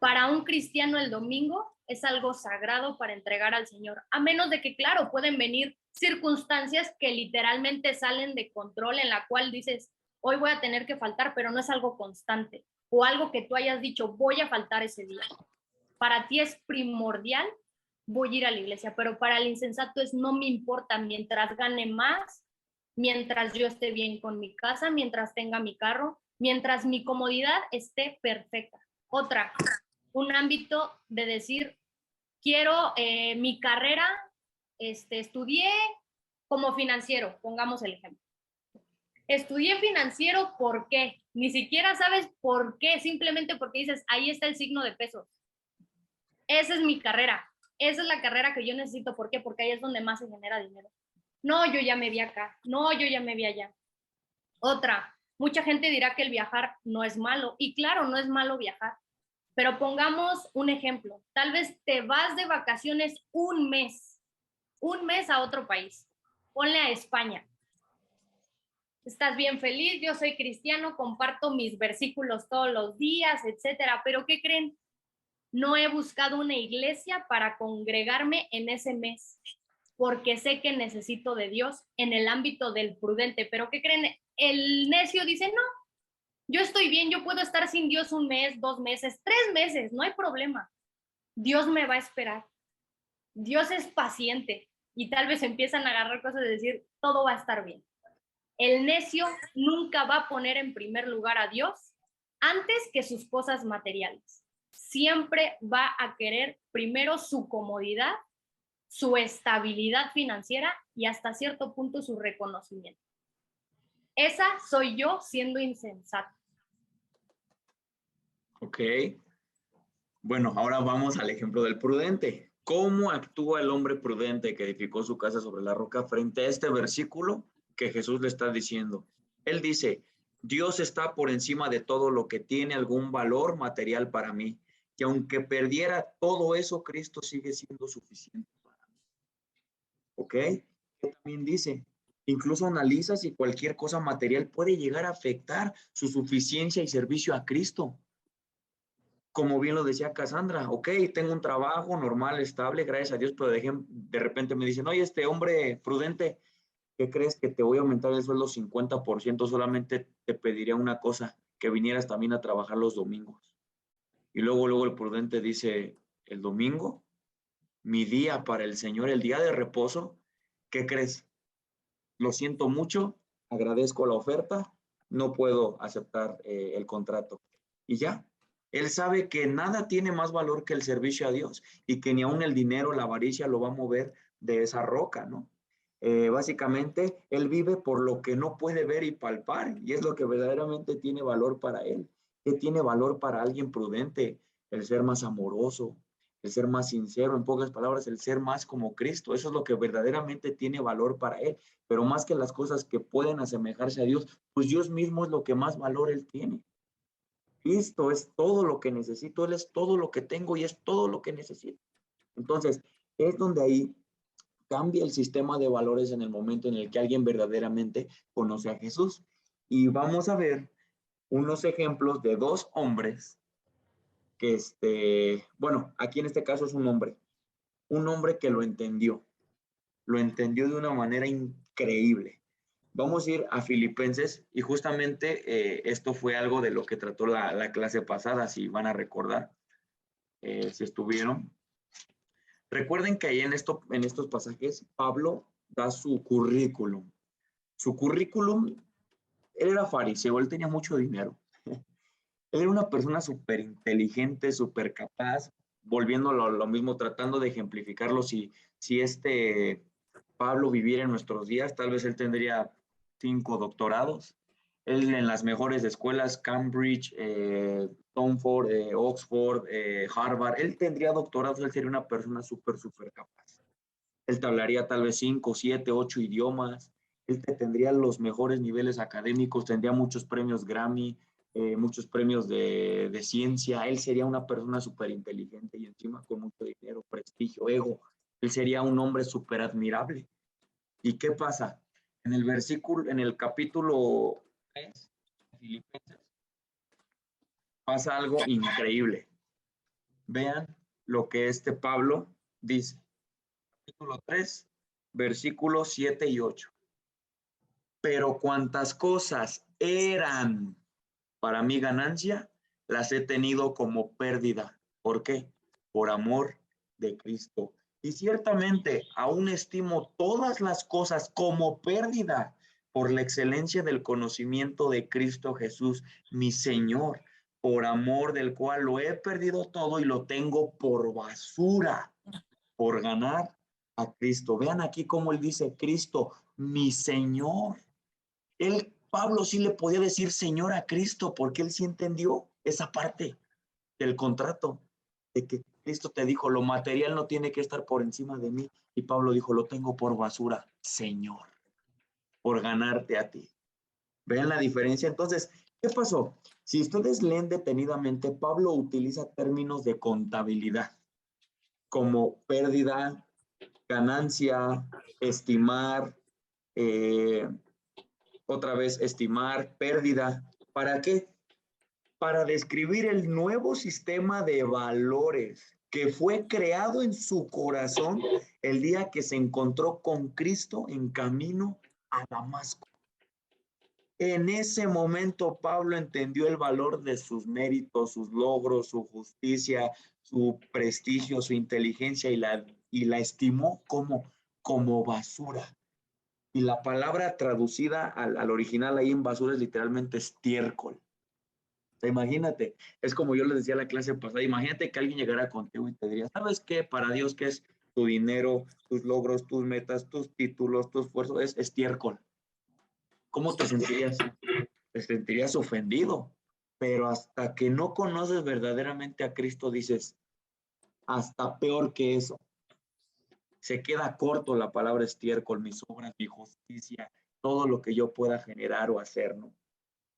Para un cristiano el domingo es algo sagrado para entregar al Señor. A menos de que, claro, pueden venir circunstancias que literalmente salen de control en la cual dices, hoy voy a tener que faltar, pero no es algo constante. O algo que tú hayas dicho, voy a faltar ese día. Para ti es primordial, voy a ir a la iglesia, pero para el insensato es no me importa, mientras gane más, mientras yo esté bien con mi casa, mientras tenga mi carro, mientras mi comodidad esté perfecta. Otra, un ámbito de decir, quiero mi carrera, estudié como financiero, pongamos el ejemplo. Estudié financiero, ¿por qué? Ni siquiera sabes por qué, simplemente porque dices, ahí está el signo de pesos. Esa es mi carrera, esa es la carrera que yo necesito. ¿Por qué? Porque ahí es donde más se genera dinero. No, yo ya me vi acá, no, yo ya me vi allá. Otra, mucha gente dirá que el viajar no es malo, y claro, no es malo viajar, pero pongamos un ejemplo. Tal vez te vas de vacaciones un mes a otro país. Ponle a España. Estás bien feliz, yo soy cristiano, comparto mis versículos todos los días, etcétera. Pero ¿qué creen? No he buscado una iglesia para congregarme en ese mes, porque sé que necesito de Dios en el ámbito del prudente. Pero ¿qué creen? El necio dice, no, yo estoy bien, yo puedo estar sin Dios un mes, 2 meses, 3 meses, no hay problema. Dios me va a esperar. Dios es paciente y tal vez empiezan a agarrar cosas de decir, todo va a estar bien. El necio nunca va a poner en primer lugar a Dios antes que sus cosas materiales. Siempre va a querer primero su comodidad, su estabilidad financiera y hasta cierto punto su reconocimiento. Esa soy yo siendo insensata. Ok. Bueno, ahora vamos al ejemplo del prudente. ¿Cómo actúa el hombre prudente que edificó su casa sobre la roca frente a este versículo que Jesús le está diciendo? Él dice, Dios está por encima de todo lo que tiene algún valor material para mí. Y aunque perdiera todo eso, Cristo sigue siendo suficiente para mí. ¿Ok? Él también dice, incluso analiza si cualquier cosa material puede llegar a afectar su suficiencia y servicio a Cristo. Como bien lo decía Cassandra, ok, tengo un trabajo normal, estable, gracias a Dios, pero de repente me dicen, oye, este hombre prudente, ¿qué crees que te voy a aumentar el sueldo 50%? Solamente te pediría una cosa, que vinieras también a trabajar los domingos. Y luego el prudente dice, ¿el domingo? Mi día para el Señor, el día de reposo, ¿qué crees? Lo siento mucho, agradezco la oferta, no puedo aceptar el contrato. Y ya, él sabe que nada tiene más valor que el servicio a Dios y que ni aun el dinero, la avaricia lo va a mover de esa roca, ¿no? Básicamente, él vive por lo que no puede ver y palpar y es lo que verdaderamente tiene valor para él. ¿Qué tiene valor para alguien prudente? El ser más amoroso, el ser más sincero, en pocas palabras, el ser más como Cristo. Eso es lo que verdaderamente tiene valor para él. Pero más que las cosas que pueden asemejarse a Dios, pues Dios mismo es lo que más valor él tiene. Cristo es todo lo que necesito, Él es todo lo que tengo y es todo lo que necesito. Entonces, es donde ahí cambia el sistema de valores en el momento en el que alguien verdaderamente conoce a Jesús. Y vamos a ver unos ejemplos de dos hombres que, bueno, aquí en este caso es un hombre que lo entendió de una manera increíble. Vamos a ir a Filipenses y justamente esto fue algo de lo que trató la clase pasada, si van a recordar, si estuvieron. Recuerden que ahí en estos pasajes Pablo da su currículum. Su currículum, él era fariseo, él tenía mucho dinero. Él era una persona súper inteligente, súper capaz, volviéndolo lo mismo, tratando de ejemplificarlo. Si este Pablo viviera en nuestros días, tal vez él tendría 5 doctorados. Él en las mejores escuelas, Cambridge, Stanford, Oxford, Harvard, él tendría doctorados, él sería una persona súper capaz. Él te hablaría tal vez 5, 7, 8 idiomas. Él te tendría los mejores niveles académicos, tendría muchos premios Grammy, muchos premios de ciencia. Él sería una persona súper inteligente y encima con mucho dinero, prestigio, ego. Él sería un hombre súper admirable. ¿Y qué pasa? En el capítulo 3 de Filipenses, pasa algo increíble. Vean lo que este Pablo dice. Capítulo 3, versículos 7 y 8. Pero cuantas cosas eran para mi ganancia, las he tenido como pérdida. ¿Por qué? Por amor de Cristo. Y ciertamente aún estimo todas las cosas como pérdida por la excelencia del conocimiento de Cristo Jesús, mi Señor, por amor del cual lo he perdido todo y lo tengo por basura, por ganar a Cristo. Vean aquí cómo él dice Cristo, mi Señor. Él, Pablo sí le podía decir Señor a Cristo porque él sí entendió esa parte del contrato, de que Cristo te dijo, lo material no tiene que estar por encima de mí. Y Pablo dijo, lo tengo por basura, Señor, por ganarte a ti. ¿Ven la diferencia? Entonces, ¿qué pasó? Si ustedes leen detenidamente, Pablo utiliza términos de contabilidad como pérdida, ganancia, estimar, eh, otra vez estimar, pérdida. ¿Para qué? Para describir el nuevo sistema de valores que fue creado en su corazón el día que se encontró con Cristo en camino a Damasco. En ese momento Pablo entendió el valor de sus méritos, sus logros, su justicia, su prestigio, su inteligencia y la estimó como basura. Y la palabra traducida al original ahí en basura es literalmente estiércol. O sea, imagínate, es como yo les decía a la clase pasada, imagínate que alguien llegara contigo y te diría, ¿sabes qué? Para Dios, ¿qué es tu dinero, tus logros, tus metas, tus títulos, tu esfuerzo, es estiércol. ¿Cómo te sentirías? Te sentirías ofendido, pero hasta que no conoces verdaderamente a Cristo dices, hasta peor que eso. Se queda corto la palabra estiércol, mis obras, mi justicia, todo lo que yo pueda generar o hacer, ¿no?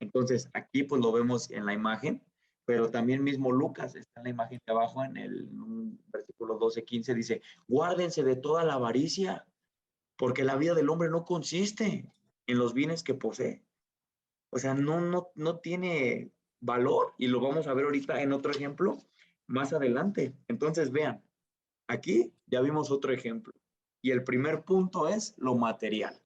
Entonces, aquí pues lo vemos en la imagen, pero también mismo Lucas está en la imagen de abajo, en el versículo 12-15, dice, guárdense de toda la avaricia, porque la vida del hombre no consiste en los bienes que posee. O sea, no tiene valor, y lo vamos a ver ahorita en otro ejemplo más adelante. Entonces, vean, aquí ya vimos otro ejemplo. Y el primer punto es lo material.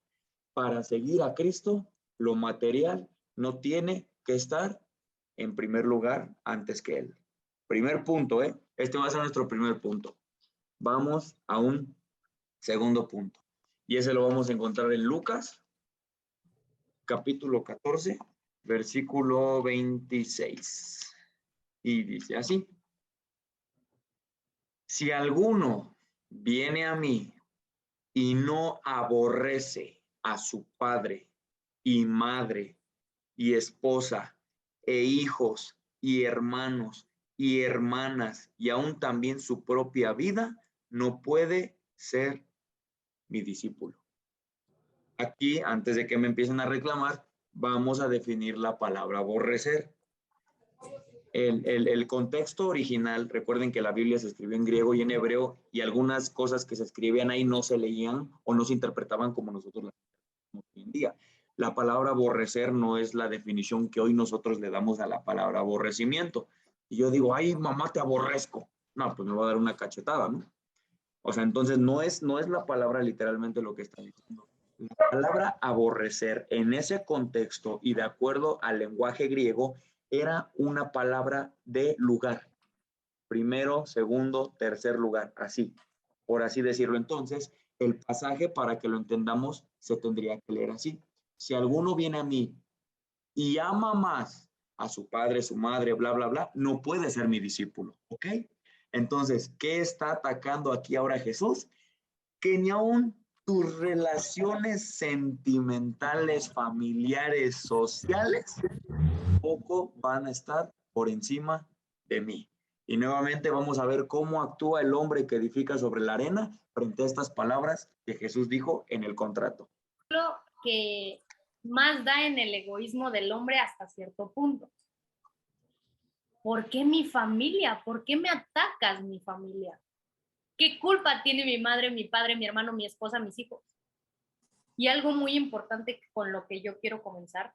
Para seguir a Cristo, lo material no tiene que estar en primer lugar antes que Él. Primer punto, ¿eh? Este va a ser nuestro primer punto. Vamos a un segundo punto. Y ese lo vamos a encontrar en Lucas, capítulo 14, versículo 26. Y dice así: si alguno viene a mí y no aborrece a su padre y madre y esposa e hijos y hermanos y hermanas y aún también su propia vida, no puede ser mi discípulo. Aquí, antes de que me empiecen a reclamar, vamos a definir la palabra aborrecer. El contexto original, recuerden que la Biblia se escribió en griego y en hebreo, y algunas cosas que se escribían ahí no se leían o no se interpretaban como nosotros las leemos hoy en día. La palabra aborrecer no es la definición que hoy nosotros le damos a la palabra aborrecimiento. Y yo digo, ay, mamá, te aborrezco. No, pues me va a dar una cachetada, ¿no? O sea, entonces no es la palabra literalmente lo que está diciendo. La palabra aborrecer en ese contexto y de acuerdo al lenguaje griego era una palabra de lugar. Primero, segundo, tercer lugar, así, por así decirlo. Entonces, el pasaje, para que lo entendamos, se tendría que leer así. Si alguno viene a mí y ama más a su padre, su madre, bla, bla, bla, no puede ser mi discípulo, ¿ok? Entonces, ¿qué está atacando aquí ahora Jesús? Que ni aún tus relaciones sentimentales, familiares, sociales, poco van a estar por encima de mí. Y nuevamente vamos a ver cómo actúa el hombre que edifica sobre la arena frente a estas palabras que Jesús dijo en el contrato. Lo que más da en el egoísmo del hombre hasta cierto punto. ¿Por qué mi familia? ¿Por qué me atacas mi familia? ¿Qué culpa tiene mi madre, mi padre, mi hermano, mi esposa, mis hijos? Y algo muy importante con lo que yo quiero comenzar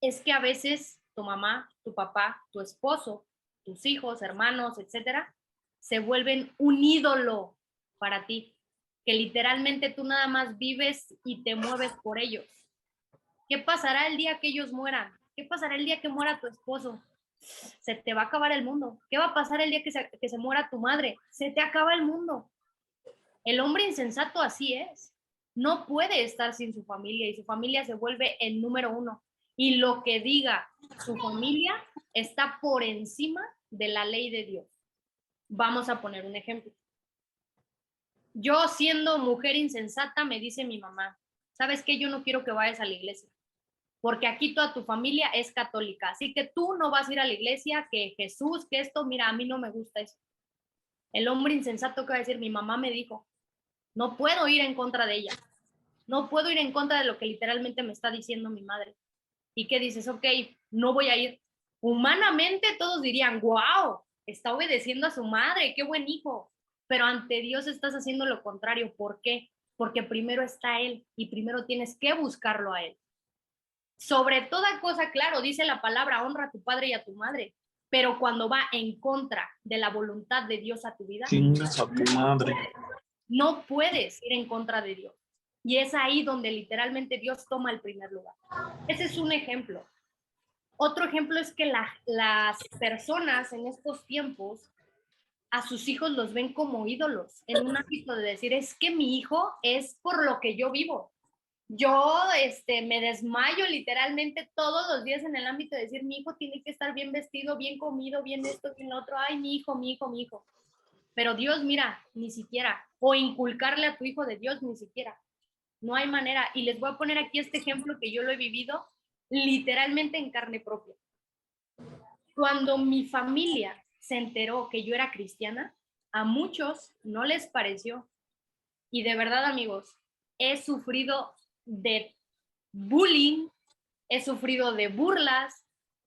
es que a veces tu mamá, tu papá, tu esposo, tus hijos, hermanos, etcétera, se vuelven un ídolo para ti, que literalmente tú nada más vives y te mueves por ellos. ¿Qué pasará el día que ellos mueran? ¿Qué pasará el día que muera tu esposo? Se te va a acabar el mundo. ¿Qué va a pasar el día que se muera tu madre? Se te acaba el mundo. El hombre insensato así es. No puede estar sin su familia y su familia se vuelve el número uno. Y lo que diga su familia está por encima de la ley de Dios. Vamos a poner un ejemplo. Yo, siendo mujer insensata, me dice mi mamá, ¿sabes qué? Yo no quiero que vayas a la iglesia, porque aquí toda tu familia es católica, así que tú no vas a ir a la iglesia, que Jesús, que esto, mira, a mí no me gusta eso. El hombre insensato que va a decir, mi mamá me dijo, no puedo ir en contra de ella, no puedo ir en contra de lo que literalmente me está diciendo mi madre. ¿Y qué dices? Ok, no voy a ir. Humanamente todos dirían, wow, está obedeciendo a su madre, qué buen hijo. Pero ante Dios estás haciendo lo contrario. ¿Por qué? Porque primero está Él y primero tienes que buscarlo a Él. Sobre toda cosa, claro, dice la palabra, honra a tu padre y a tu madre, pero cuando va en contra de la voluntad de Dios a tu vida, chingas a tu madre. no puedes ir en contra de Dios. Y es ahí donde literalmente Dios toma el primer lugar. Ese es un ejemplo. Otro ejemplo es que las personas en estos tiempos a sus hijos los ven como ídolos, en un ámbito de decir, es que mi hijo es por lo que yo vivo. Yo me desmayo literalmente todos los días en el ámbito de decir, mi hijo tiene que estar bien vestido, bien comido, bien esto, bien lo otro. Ay, mi hijo, mi hijo, mi hijo. Pero Dios, mira, ni siquiera. O inculcarle a tu hijo de Dios, ni siquiera. No hay manera. Y les voy a poner aquí este ejemplo que yo lo he vivido literalmente en carne propia. Cuando mi familia se enteró que yo era cristiana, a muchos no les pareció. Y de verdad, amigos, he sufrido de bullying, he sufrido de burlas,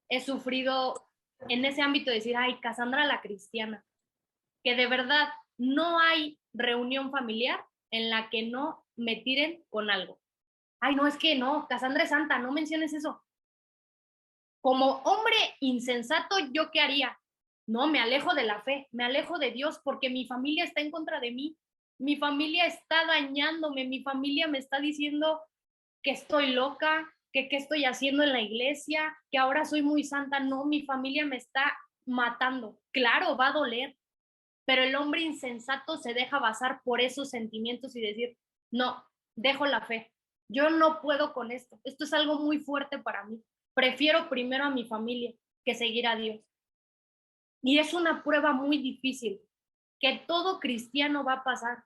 he sufrido en ese ámbito de decir, ay, Cassandra la cristiana, que de verdad no hay reunión familiar en la que no me tiren con algo. Ay, no, es que no, Cassandra es santa, no menciones eso. Como hombre insensato, ¿yo qué haría? No, me alejo de la fe, me alejo de Dios porque mi familia está en contra de mí, mi familia está dañándome, mi familia me está diciendo que estoy loca, que qué estoy haciendo en la iglesia, que ahora soy muy santa. No, mi familia me está matando. Claro, va a doler, pero el hombre insensato se deja basar por esos sentimientos y decir, no, dejo la fe. Yo no puedo con esto. Esto es algo muy fuerte para mí. Prefiero primero a mi familia que seguir a Dios. Y es una prueba muy difícil que todo cristiano va a pasar.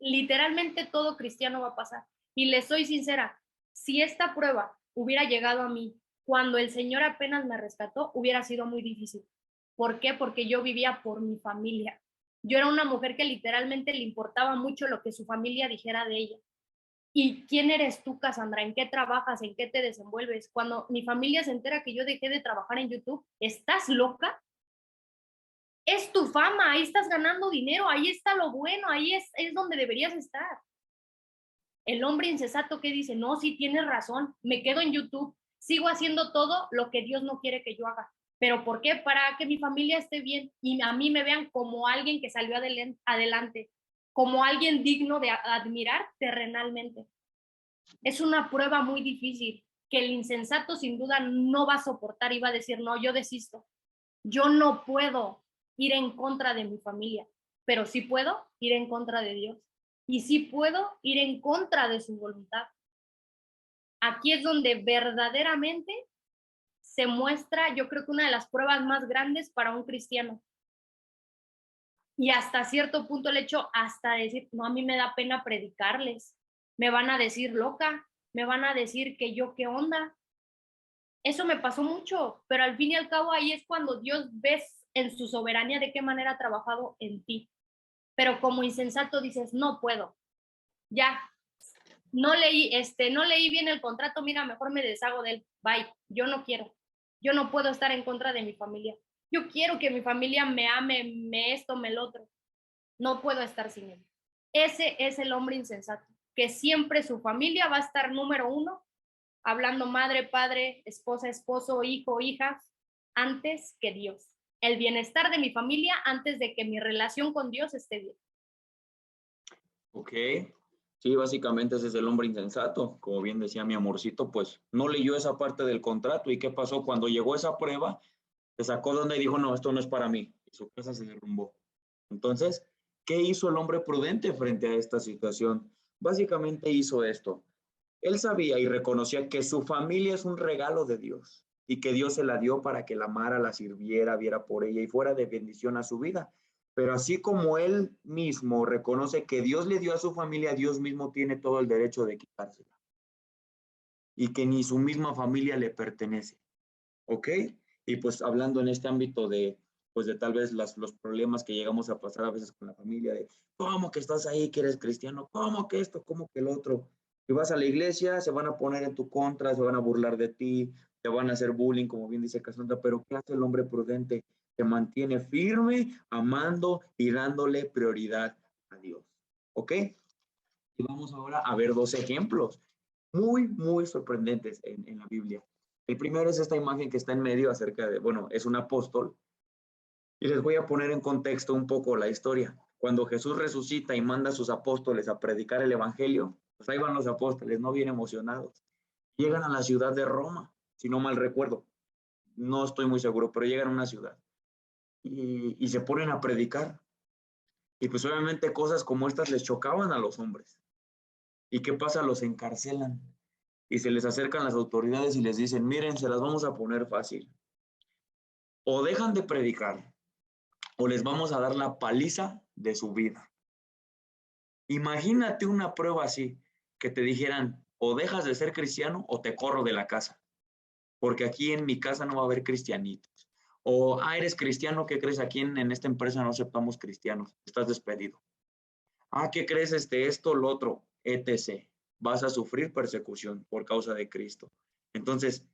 Literalmente todo cristiano va a pasar. Y les soy sincera, si esta prueba hubiera llegado a mí cuando el Señor apenas me rescató, hubiera sido muy difícil. ¿Por qué? Porque yo vivía por mi familia. Yo era una mujer que literalmente le importaba mucho lo que su familia dijera de ella. ¿Y quién eres tú, Cassandra? ¿En qué trabajas? ¿En qué te desenvuelves? Cuando mi familia se entera que yo dejé de trabajar en YouTube, ¿estás loca? Es tu fama, ahí estás ganando dinero, ahí está lo bueno, ahí es donde deberías estar. El hombre insensato que dice, no, sí tienes razón, me quedo en YouTube, sigo haciendo todo lo que Dios no quiere que yo haga. ¿Pero por qué? Para que mi familia esté bien y a mí me vean como alguien que salió adelante, como alguien digno de admirar terrenalmente. Es una prueba muy difícil que el insensato sin duda no va a soportar y va a decir, no, yo desisto. Yo no puedo ir en contra de mi familia, pero sí puedo ir en contra de Dios y sí puedo ir en contra de su voluntad. Aquí es donde verdaderamente se muestra, yo creo que una de las pruebas más grandes para un cristiano. Y hasta cierto punto el hecho hasta decir, no, a mí me da pena predicarles, me van a decir loca, me van a decir que yo qué onda. Eso me pasó mucho, pero al fin y al cabo ahí es cuando Dios ves en su soberanía de qué manera ha trabajado en ti. Pero como insensato dices, no puedo, ya, no leí bien el contrato, mira, mejor me deshago de él, bye, yo no quiero, yo no puedo estar en contra de mi familia, yo quiero que mi familia me ame, me esto, me lo otro, no puedo estar sin él. Ese es el hombre insensato, que siempre su familia va a estar número uno, hablando madre, padre, esposa, esposo, hijo, hija, antes que Dios. El bienestar de mi familia antes de que mi relación con Dios esté bien. Ok, sí, básicamente ese es el hombre insensato. Como bien decía mi amorcito, pues no leyó esa parte del contrato. ¿Y qué pasó? Cuando llegó esa prueba, se sacó donde dijo, no, esto no es para mí. Y su casa se derrumbó. Entonces, ¿qué hizo el hombre prudente frente a esta situación? Básicamente hizo esto. Él sabía y reconocía que su familia es un regalo de Dios y que Dios se la dio para que la amara, la sirviera, viera por ella y fuera de bendición a su vida. Pero así como él mismo reconoce que Dios le dio a su familia, Dios mismo tiene todo el derecho de quitársela y que ni su misma familia le pertenece. ¿Ok? Y pues hablando en este ámbito de, pues de tal vez los problemas que llegamos a pasar a veces con la familia, de cómo que estás ahí, que eres cristiano, cómo que esto, cómo que el otro. Si vas a la iglesia, se van a poner en tu contra, se van a burlar de ti, te van a hacer bullying, como bien dice Cassandra, pero ¿qué hace el hombre prudente? Se mantiene firme, amando y dándole prioridad a Dios. ¿Ok? Y vamos ahora a ver dos ejemplos muy, muy sorprendentes en la Biblia. El primero es esta imagen que está en medio acerca de, bueno, es un apóstol. Y les voy a poner en contexto un poco la historia. Cuando Jesús resucita y manda a sus apóstoles a predicar el evangelio, pues ahí van los apóstoles, no bien emocionados. Llegan a la ciudad de Roma, si no mal recuerdo. No estoy muy seguro, pero llegan a una ciudad. Y se ponen a predicar. Y pues obviamente cosas como estas les chocaban a los hombres. ¿Y qué pasa? Los encarcelan. Y se les acercan las autoridades y les dicen, miren, se las vamos a poner fácil. O dejan de predicar, o les vamos a dar la paliza de su vida. Imagínate una prueba así, que te dijeran, o dejas de ser cristiano o te corro de la casa, porque aquí en mi casa no va a haber cristianitos. O, eres cristiano, ¿qué crees? Aquí en esta empresa no aceptamos cristianos, estás despedido. ¿Qué crees? Esto, lo otro, etc. Vas a sufrir persecución por causa de Cristo. Entonces,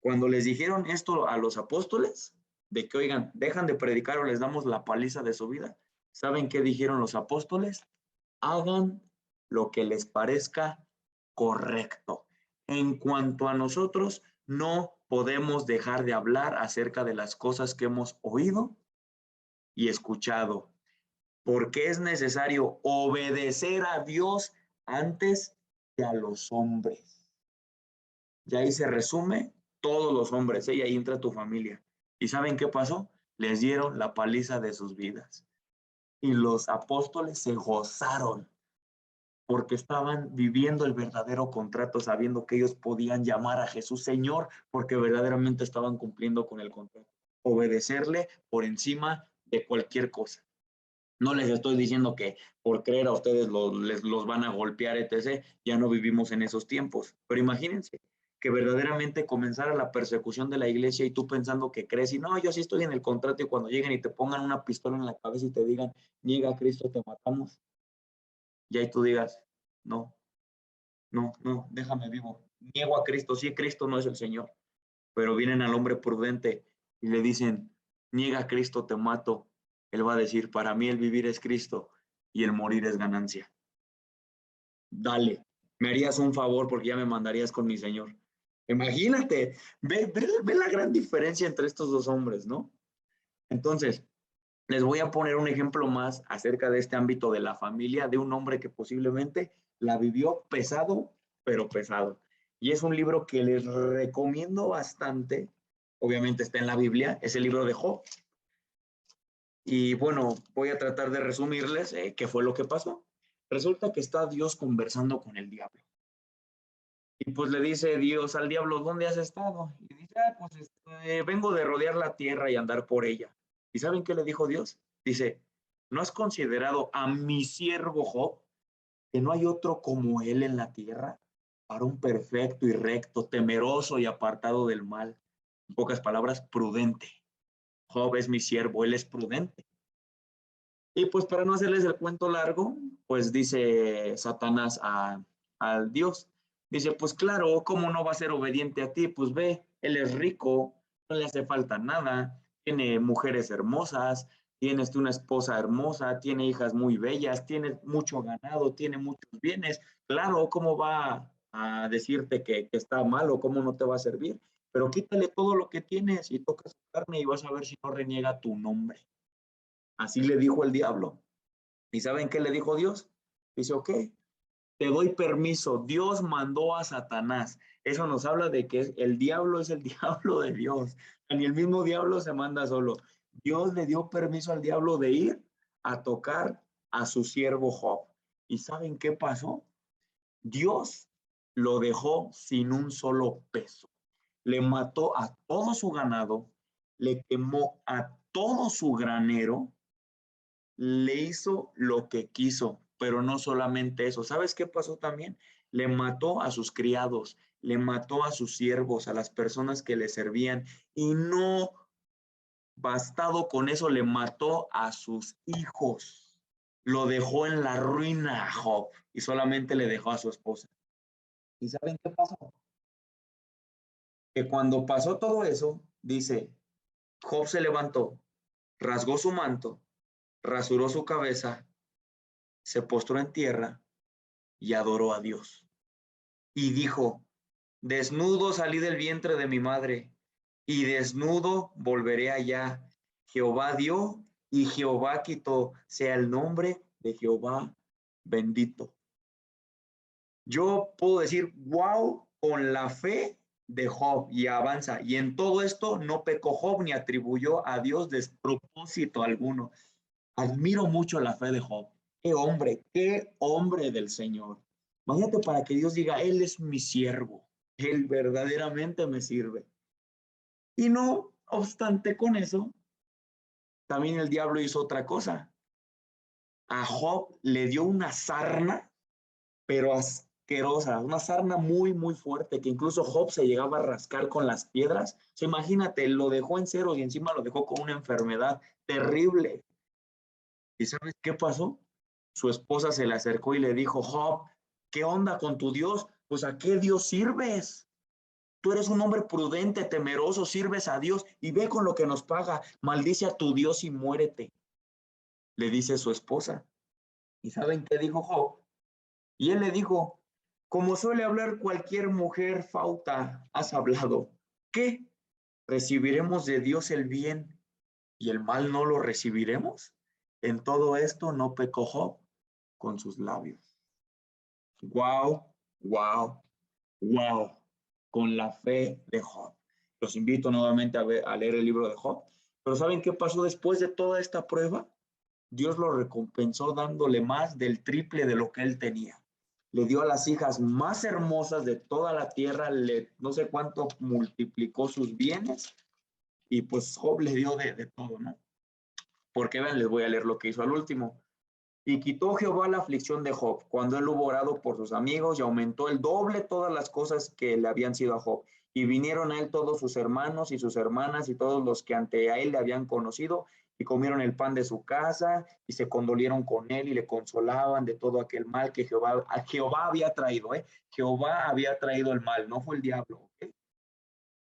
cuando les dijeron esto a los apóstoles, de que, oigan, dejan de predicar o les damos la paliza de su vida, ¿saben qué dijeron los apóstoles? Hagan lo que les parezca correcto. En cuanto a nosotros, no podemos dejar de hablar acerca de las cosas que hemos oído y escuchado, porque es necesario obedecer a Dios antes que a los hombres. Y ahí se resume todos los hombres, y ahí entra tu familia. ¿Y saben qué pasó? Les dieron la paliza de sus vidas. Y los apóstoles se gozaron porque estaban viviendo el verdadero contrato, sabiendo que ellos podían llamar a Jesús Señor, porque verdaderamente estaban cumpliendo con el contrato. Obedecerle por encima de cualquier cosa. No les estoy diciendo que por creer a ustedes los van a golpear, etc. Ya no vivimos en esos tiempos. Pero imagínense que verdaderamente comenzara la persecución de la iglesia y tú pensando que crees y no, yo sí estoy en el contrato, y cuando lleguen y te pongan una pistola en la cabeza y te digan, niega a Cristo, te matamos. Y ahí tú digas, no, no, no, déjame vivo. Niego a Cristo, sí, Cristo no es el Señor. Pero vienen al hombre prudente y le dicen, niega a Cristo, te mato. Él va a decir, para mí el vivir es Cristo y el morir es ganancia. Dale, me harías un favor porque ya me mandarías con mi Señor. Imagínate, ve la gran diferencia entre estos dos hombres, ¿no? Entonces, les voy a poner un ejemplo más acerca de este ámbito de la familia, de un hombre que posiblemente la vivió pesado, pero pesado. Y es un libro que les recomiendo bastante. Obviamente está en la Biblia, es el libro de Job. Y bueno, voy a tratar de resumirles qué fue lo que pasó. Resulta que está Dios conversando con el diablo. Y pues le dice Dios al diablo, ¿dónde has estado? Y dice, pues vengo de rodear la tierra y andar por ella. ¿Y saben qué le dijo Dios? Dice, ¿no has considerado a mi siervo Job, que no hay otro como él en la tierra, varón perfecto y recto, temeroso y apartado del mal? En pocas palabras, prudente. Job es mi siervo, él es prudente. Y pues para no hacerles el cuento largo, pues dice Satanás al Dios, dice, pues claro, ¿cómo no va a ser obediente a ti? Pues ve, él es rico, no le hace falta nada, tiene mujeres hermosas, tiene una esposa hermosa, tiene hijas muy bellas, tiene mucho ganado, tiene muchos bienes. Claro, ¿cómo va a decirte que está malo? ¿Cómo no te va a servir? Pero quítale todo lo que tienes y toca su carne y vas a ver si no reniega tu nombre. Así le dijo el diablo. ¿Y saben qué le dijo Dios? Dice, ok, te doy permiso. Dios mandó a Satanás. Eso nos habla de que el diablo es el diablo de Dios. Ni el mismo diablo se manda solo. Dios le dio permiso al diablo de ir a tocar a su siervo Job. ¿Y saben qué pasó? Dios lo dejó sin un solo peso. Le mató a todo su ganado, le quemó a todo su granero, le hizo lo que quiso, pero no solamente eso. ¿Sabes qué pasó también? Le mató a sus criados, le mató a sus siervos, a las personas que le servían, y no bastado con eso, le mató a sus hijos. Lo dejó en la ruina a Job y solamente le dejó a su esposa. ¿Y saben qué pasó? Que cuando pasó todo eso, dice, Job se levantó, rasgó su manto, rasuró su cabeza, se postró en tierra y adoró a Dios. Y dijo, desnudo salí del vientre de mi madre, y desnudo volveré allá. Jehová dio y Jehová quitó, sea el nombre de Jehová bendito. Yo puedo decir, wow, con la fe de Job, y avanza. Y en todo esto no pecó Job ni atribuyó a Dios despropósito alguno. Admiro mucho la fe de Job. Qué hombre del Señor. Imagínate, para que Dios diga, Él es mi siervo, Él verdaderamente me sirve. Y no obstante con eso, también el diablo hizo otra cosa. A Job le dio una sarna, pero asquerosa, una sarna muy, muy fuerte, que incluso Job se llegaba a rascar con las piedras. O sea, imagínate, lo dejó en cero y encima lo dejó con una enfermedad terrible. ¿Y sabes qué pasó? Su esposa se le acercó y le dijo, Job, ¿qué onda con tu Dios? Pues ¿a qué Dios sirves? Tú eres un hombre prudente, temeroso, sirves a Dios y ve con lo que nos paga. Maldice a tu Dios y muérete, le dice su esposa. ¿Y saben qué dijo Job? Y él le dijo, como suele hablar cualquier mujer fauta, has hablado. ¿Qué? ¿Recibiremos de Dios el bien y el mal no lo recibiremos? En todo esto no pecó Job con sus labios. Wow, wow, wow, con la fe de Job. Los invito nuevamente a leer el libro de Job. Pero ¿saben qué pasó después de toda esta prueba? Dios lo recompensó dándole más del triple de lo que él tenía. Le dio a las hijas más hermosas de toda la tierra, no sé cuánto multiplicó sus bienes y pues Job le dio de todo, ¿no? Porque vean, les voy a leer lo que hizo al último. Y quitó Jehová la aflicción de Job, cuando él hubo orado por sus amigos, y aumentó el doble todas las cosas que le habían sido a Job. Y vinieron a él todos sus hermanos y sus hermanas y todos los que ante a él le habían conocido, y comieron el pan de su casa, y se condolieron con él, y le consolaban de todo aquel mal que Jehová había traído. Jehová había traído el mal, no fue el diablo. ¿Okay?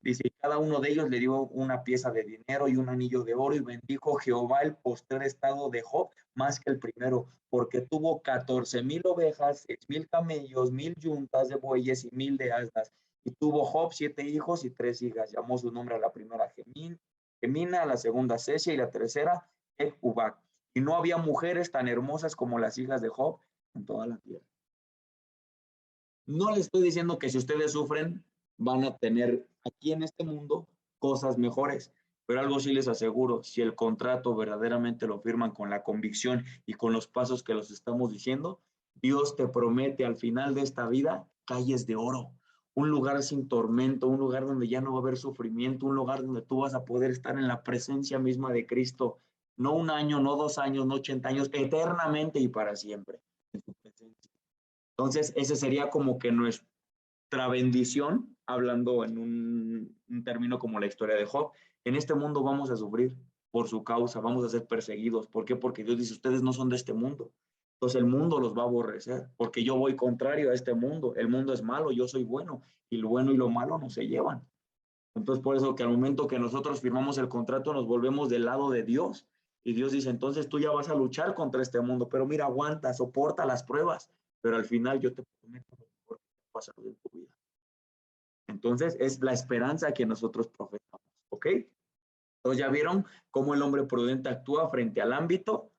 Dice, y cada uno de ellos le dio una pieza de dinero y un anillo de oro, y bendijo Jehová el postrer estado de Job más que el primero, porque tuvo 14,000 ovejas, 6,000 camellos, 1,000 yuntas de bueyes y 1,000 de asnas. Y tuvo Job 7 hijos y 3 hijas. Llamó su nombre a la primera Gemina, a la segunda Sesia y la tercera Jehubac. Y no había mujeres tan hermosas como las hijas de Job en toda la tierra. No le estoy diciendo que si ustedes sufren, van a tener aquí en este mundo cosas mejores, pero algo sí les aseguro, si el contrato verdaderamente lo firman con la convicción y con los pasos que los estamos diciendo, Dios te promete al final de esta vida calles de oro, un lugar sin tormento, un lugar donde ya no va a haber sufrimiento, un lugar donde tú vas a poder estar en la presencia misma de Cristo, no 1 año, no 2 años, no 80 años, eternamente y para siempre en su presencia. Entonces, ese sería como que nuestra bendición, hablando en un término como la historia de Job. En este mundo vamos a sufrir por su causa, vamos a ser perseguidos. ¿Por qué? Porque Dios dice, ustedes no son de este mundo. Entonces el mundo los va a aborrecer, porque yo voy contrario a este mundo. El mundo es malo, yo soy bueno, y lo bueno y lo malo no se llevan. Entonces, por eso que al momento que nosotros firmamos el contrato, nos volvemos del lado de Dios. Y Dios dice, entonces tú ya vas a luchar contra este mundo, pero mira, aguanta, soporta las pruebas, pero al final yo te prometo lo mejor que va a pasar en tu vida. Entonces, es la esperanza que nosotros profesamos, ¿ok? Entonces, ya vieron cómo el hombre prudente actúa frente al ámbito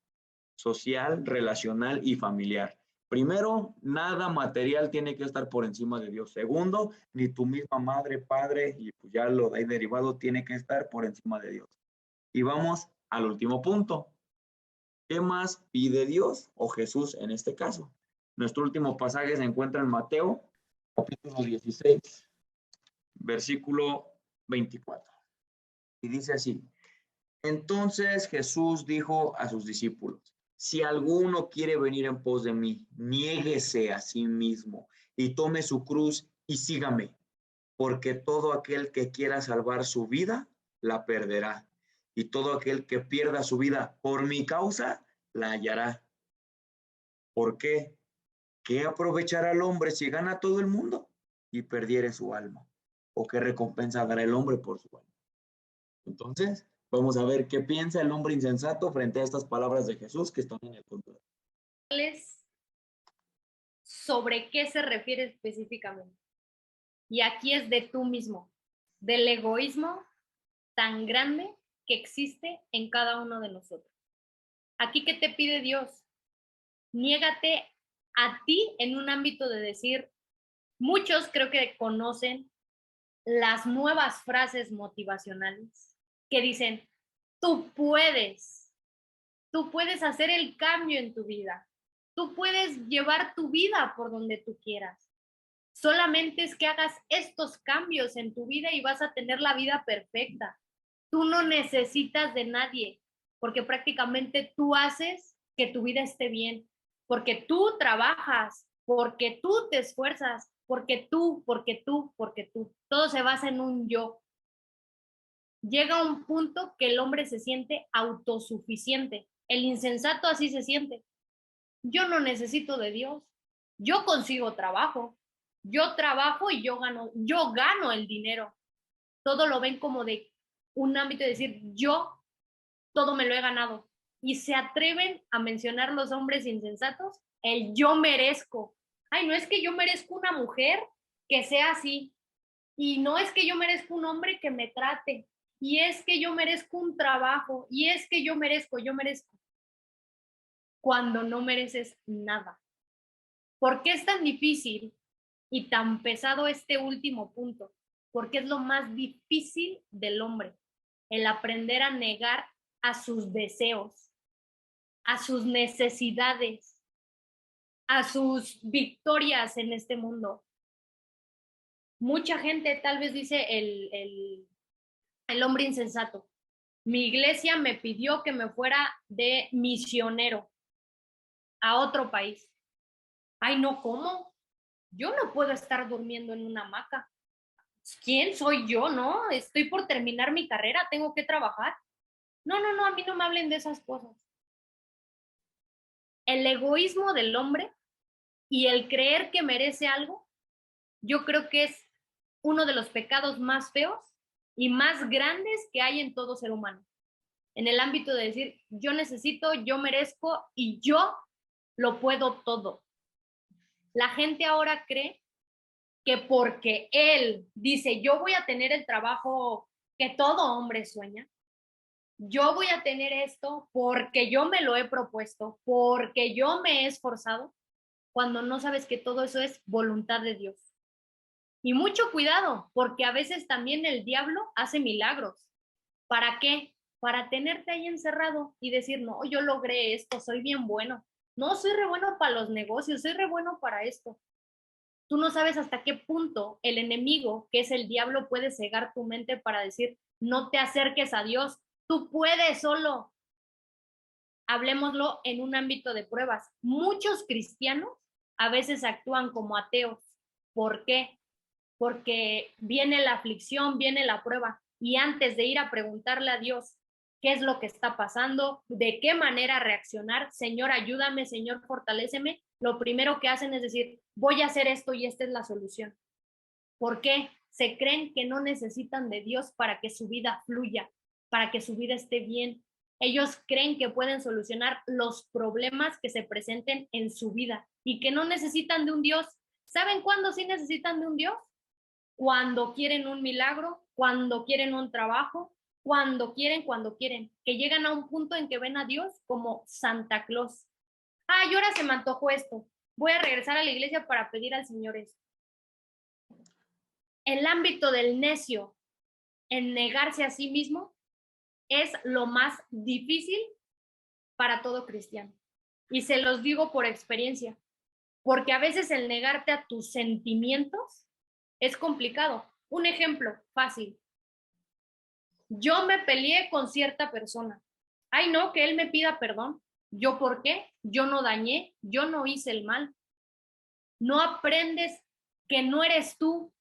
social, relacional y familiar. Primero, nada material tiene que estar por encima de Dios. Segundo, ni tu misma madre, padre, y pues ya lo de ahí derivado, tiene que estar por encima de Dios. Y vamos al último punto. ¿Qué más pide Dios o Jesús en este caso? Nuestro último pasaje se encuentra en Mateo, capítulo 16, versículo 24. Y dice así, entonces Jesús dijo a sus discípulos, si alguno quiere venir en pos de mí, niéguese a sí mismo y tome su cruz y sígame, porque todo aquel que quiera salvar su vida, la perderá. Y todo aquel que pierda su vida por mi causa, la hallará. ¿Por qué? ¿Qué aprovechará el hombre si gana todo el mundo y perdiere su alma? ¿O qué recompensa dará el hombre por su alma? Entonces, vamos a ver qué piensa el hombre insensato frente a estas palabras de Jesús que están en el contrato. ¿Sobre qué se refiere específicamente? Y aquí es de tú mismo, del egoísmo tan grande que existe en cada uno de nosotros. Aquí, ¿qué te pide Dios? Niégate a ti en un ámbito de decir, muchos creo que conocen las nuevas frases motivacionales que dicen, tú puedes hacer el cambio en tu vida, tú puedes llevar tu vida por donde tú quieras. Solamente es que hagas estos cambios en tu vida y vas a tener la vida perfecta. Tú no necesitas de nadie. porque prácticamente tú haces que tu vida esté bien, porque tú trabajas, porque tú te esfuerzas, porque tú. Todo se basa en un yo. Llega un punto que el hombre se siente autosuficiente. El insensato así se siente. Yo no necesito de Dios. Yo consigo trabajo. Yo trabajo y yo gano el dinero. Todo lo ven como de un ámbito de decir, yo todo me lo he ganado. Y se atreven a mencionar los hombres insensatos el yo merezco. Ay, no es que yo merezco una mujer que sea así. Y no es que yo merezco un hombre que me trate. Y es que yo merezco un trabajo. Y es que yo merezco. Cuando no mereces nada. ¿Por qué es tan difícil y tan pesado este último punto? Porque es lo más difícil del hombre, el aprender a negar a sus deseos, a sus necesidades, a sus victorias en este mundo. Mucha gente tal vez dice el hombre insensato. Mi iglesia me pidió que me fuera de misionero a otro país. Ay, no, ¿cómo? Yo no puedo estar durmiendo en una hamaca. ¿Quién soy yo, no? Estoy por terminar mi carrera, tengo que trabajar. No, a mí no me hablen de esas cosas. El egoísmo del hombre y el creer que merece algo, yo creo que es uno de los pecados más feos y más grandes que hay en todo ser humano. En el ámbito de decir, yo necesito, yo merezco y yo lo puedo todo. La gente ahora cree que porque él dice, yo voy a tener el trabajo que todo hombre sueña, yo voy a tener esto porque yo me lo he propuesto, porque yo me he esforzado, cuando no sabes que todo eso es voluntad de Dios. Y mucho cuidado, porque a veces también el diablo hace milagros. ¿Para qué? Para tenerte ahí encerrado y decir, no, yo logré esto, soy bien bueno. No, soy re bueno para los negocios, soy re bueno para esto. Tú no sabes hasta qué punto el enemigo, que es el diablo, puede cegar tu mente para decir, no te acerques a Dios, tú puedes solo. Hablemoslo en un ámbito de pruebas. Muchos cristianos a veces actúan como ateos. ¿Por qué? Porque viene la aflicción, viene la prueba, y antes de ir a preguntarle a Dios qué es lo que está pasando, de qué manera reaccionar, Señor, ayúdame, Señor, fortaléceme, lo primero que hacen es decir, voy a hacer esto y esta es la solución. ¿Por qué? Se creen que no necesitan de Dios para que su vida fluya, para que su vida esté bien. Ellos creen que pueden solucionar los problemas que se presenten en su vida y que no necesitan de un Dios. ¿Saben cuándo sí necesitan de un Dios? Cuando quieren un milagro, cuando quieren un trabajo, cuando quieren, que llegan a un punto en que ven a Dios como Santa Claus. Y ahora se me antojó esto. Voy a regresar a la iglesia para pedir al Señor esto. El ámbito del necio en negarse a sí mismo es lo más difícil para todo cristiano. Y se los digo por experiencia, porque a veces el negarte a tus sentimientos es complicado. Un ejemplo fácil. Yo me peleé con cierta persona. Ay, no, que él me pida perdón. ¿Yo por qué? Yo no dañé, yo no hice el mal. No aprendes que no eres tú,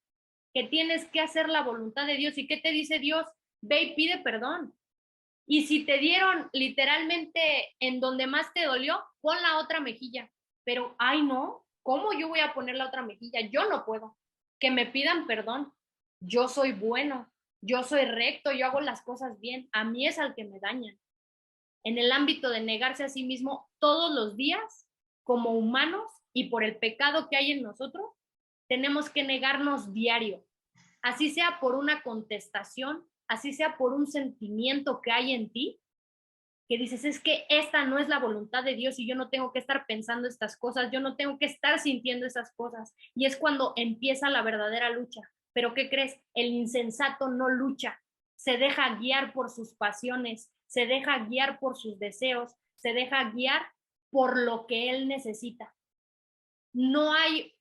que tienes que hacer la voluntad de Dios. ¿Y qué te dice Dios? Ve y pide perdón. Y si te dieron literalmente en donde más te dolió, pon la otra mejilla. Pero, ay, no, ¿cómo yo voy a poner la otra mejilla? Yo no puedo. Que me pidan perdón. Yo soy bueno, yo soy recto, yo hago las cosas bien. A mí es al que me dañan. En el ámbito de negarse a sí mismo todos los días, como humanos y por el pecado que hay en nosotros, tenemos que negarnos diario. Así sea por una contestación, así sea por un sentimiento que hay en ti, que dices, es que esta no es la voluntad de Dios y yo no tengo que estar pensando estas cosas, yo no tengo que estar sintiendo esas cosas. Y es cuando empieza la verdadera lucha. Pero ¿qué crees? El insensato no lucha, se deja guiar por sus pasiones, se deja guiar por sus deseos, se deja guiar por lo que él necesita. No hay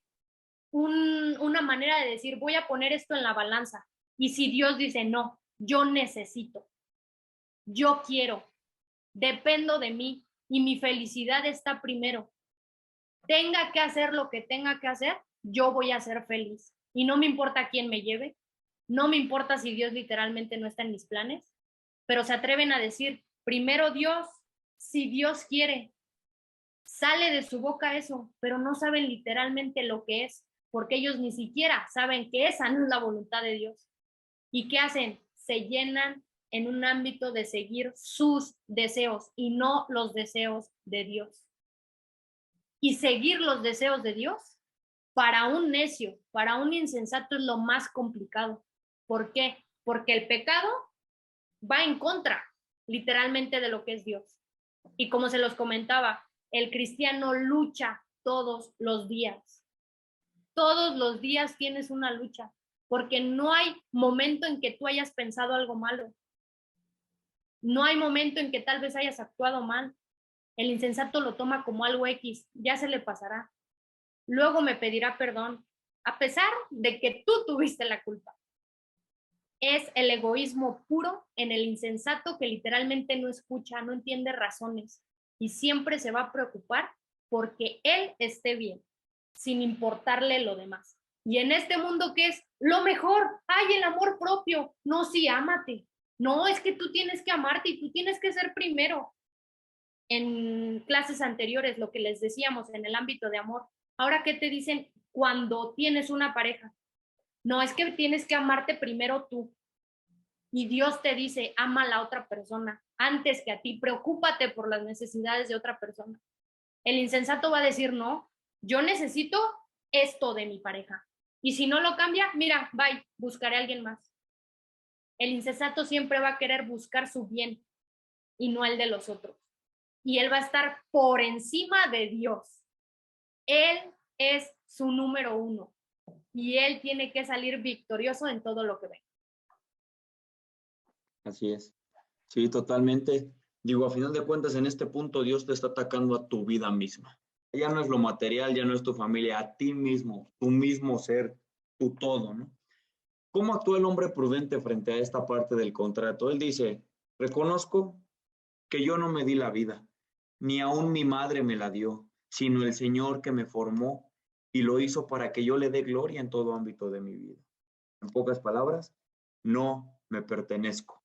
una manera de decir, voy a poner esto en la balanza. Y si Dios dice, no, yo necesito, yo quiero, dependo de mí y mi felicidad está primero. Tenga que hacer lo que tenga que hacer, yo voy a ser feliz. Y no me importa quién me lleve, no me importa si Dios literalmente no está en mis planes, pero se atreven a decir, primero Dios, si Dios quiere. Sale de su boca eso, pero no saben literalmente lo que es, porque ellos ni siquiera saben que esa no es la voluntad de Dios. ¿Y qué hacen? Se llenan en un ámbito de seguir sus deseos y no los deseos de Dios. Y seguir los deseos de Dios, para un necio, para un insensato es lo más complicado. ¿Por qué? Porque el pecado va en contra, literalmente, de lo que es Dios. Y como se los comentaba, el cristiano lucha todos los días. Todos los días tienes una lucha, porque no hay momento en que tú hayas pensado algo malo. No hay momento en que tal vez hayas actuado mal. El insensato lo toma como algo X, ya se le pasará. Luego me pedirá perdón, a pesar de que tú tuviste la culpa. Es el egoísmo puro en el insensato que literalmente no escucha, no entiende razones y siempre se va a preocupar porque él esté bien, sin importarle lo demás. Y en este mundo, ¿qué es? Lo mejor, hay el amor propio. No, sí, ámate. No, es que tú tienes que amarte y tú tienes que ser primero. En clases anteriores, lo que les decíamos en el ámbito de amor. Ahora, ¿qué te dicen cuando tienes una pareja? No, es que tienes que amarte primero tú. Y Dios te dice, ama a la otra persona antes que a ti, preocúpate por las necesidades de otra persona. El insensato va a decir, no, yo necesito esto de mi pareja. Y si no lo cambia, mira, bye, buscaré a alguien más. El insensato siempre va a querer buscar su bien y no el de los otros. Y él va a estar por encima de Dios. Él es su número uno y él tiene que salir victorioso en todo lo que ve. Así es. Sí, totalmente. Digo, a final de cuentas, en este punto Dios te está atacando a tu vida misma. Ya no es lo material, ya no es tu familia, a ti mismo, tu mismo ser, tu todo, ¿no? ¿Cómo actúa el hombre prudente frente a esta parte del contrato? Él dice, reconozco que yo no me di la vida, ni aún mi madre me la dio, sino el Señor que me formó y lo hizo para que yo le dé gloria en todo ámbito de mi vida. En pocas palabras, no me pertenezco.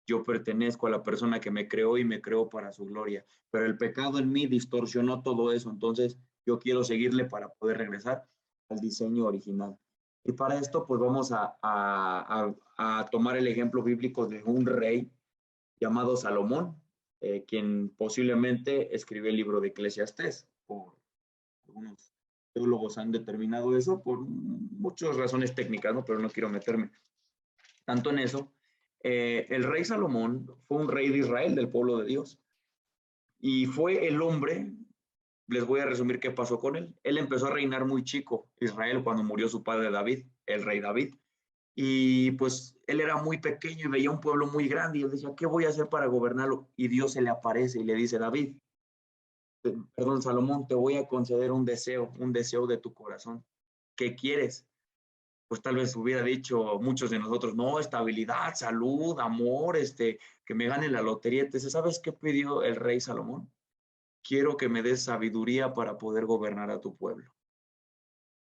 Yo pertenezco a la persona que me creó y me creó para su gloria, pero el pecado en mí distorsionó todo eso, entonces yo quiero seguirle para poder regresar al diseño original. Y para esto, pues vamos a tomar el ejemplo bíblico de un rey llamado Salomón, quien posiblemente escribió el libro de Eclesiastés. Por algunos teólogos han determinado eso por muchas razones técnicas, ¿no? Pero no quiero meterme tanto en eso. El rey Salomón fue un rey de Israel, del pueblo de Dios, y fue el hombre, les voy a resumir qué pasó con él. Él empezó a reinar muy chico, Israel, cuando murió su padre David, el rey David, y pues él era muy pequeño y veía un pueblo muy grande y él decía, ¿qué voy a hacer para gobernarlo? Y Dios se le aparece y le dice, David, perdón, Salomón, te voy a conceder un deseo de tu corazón. ¿Qué quieres? Pues tal vez hubiera dicho muchos de nosotros, no, estabilidad, salud, amor, que me gane la lotería. Entonces, ¿sabes qué pidió el rey Salomón? Quiero que me des sabiduría para poder gobernar a tu pueblo.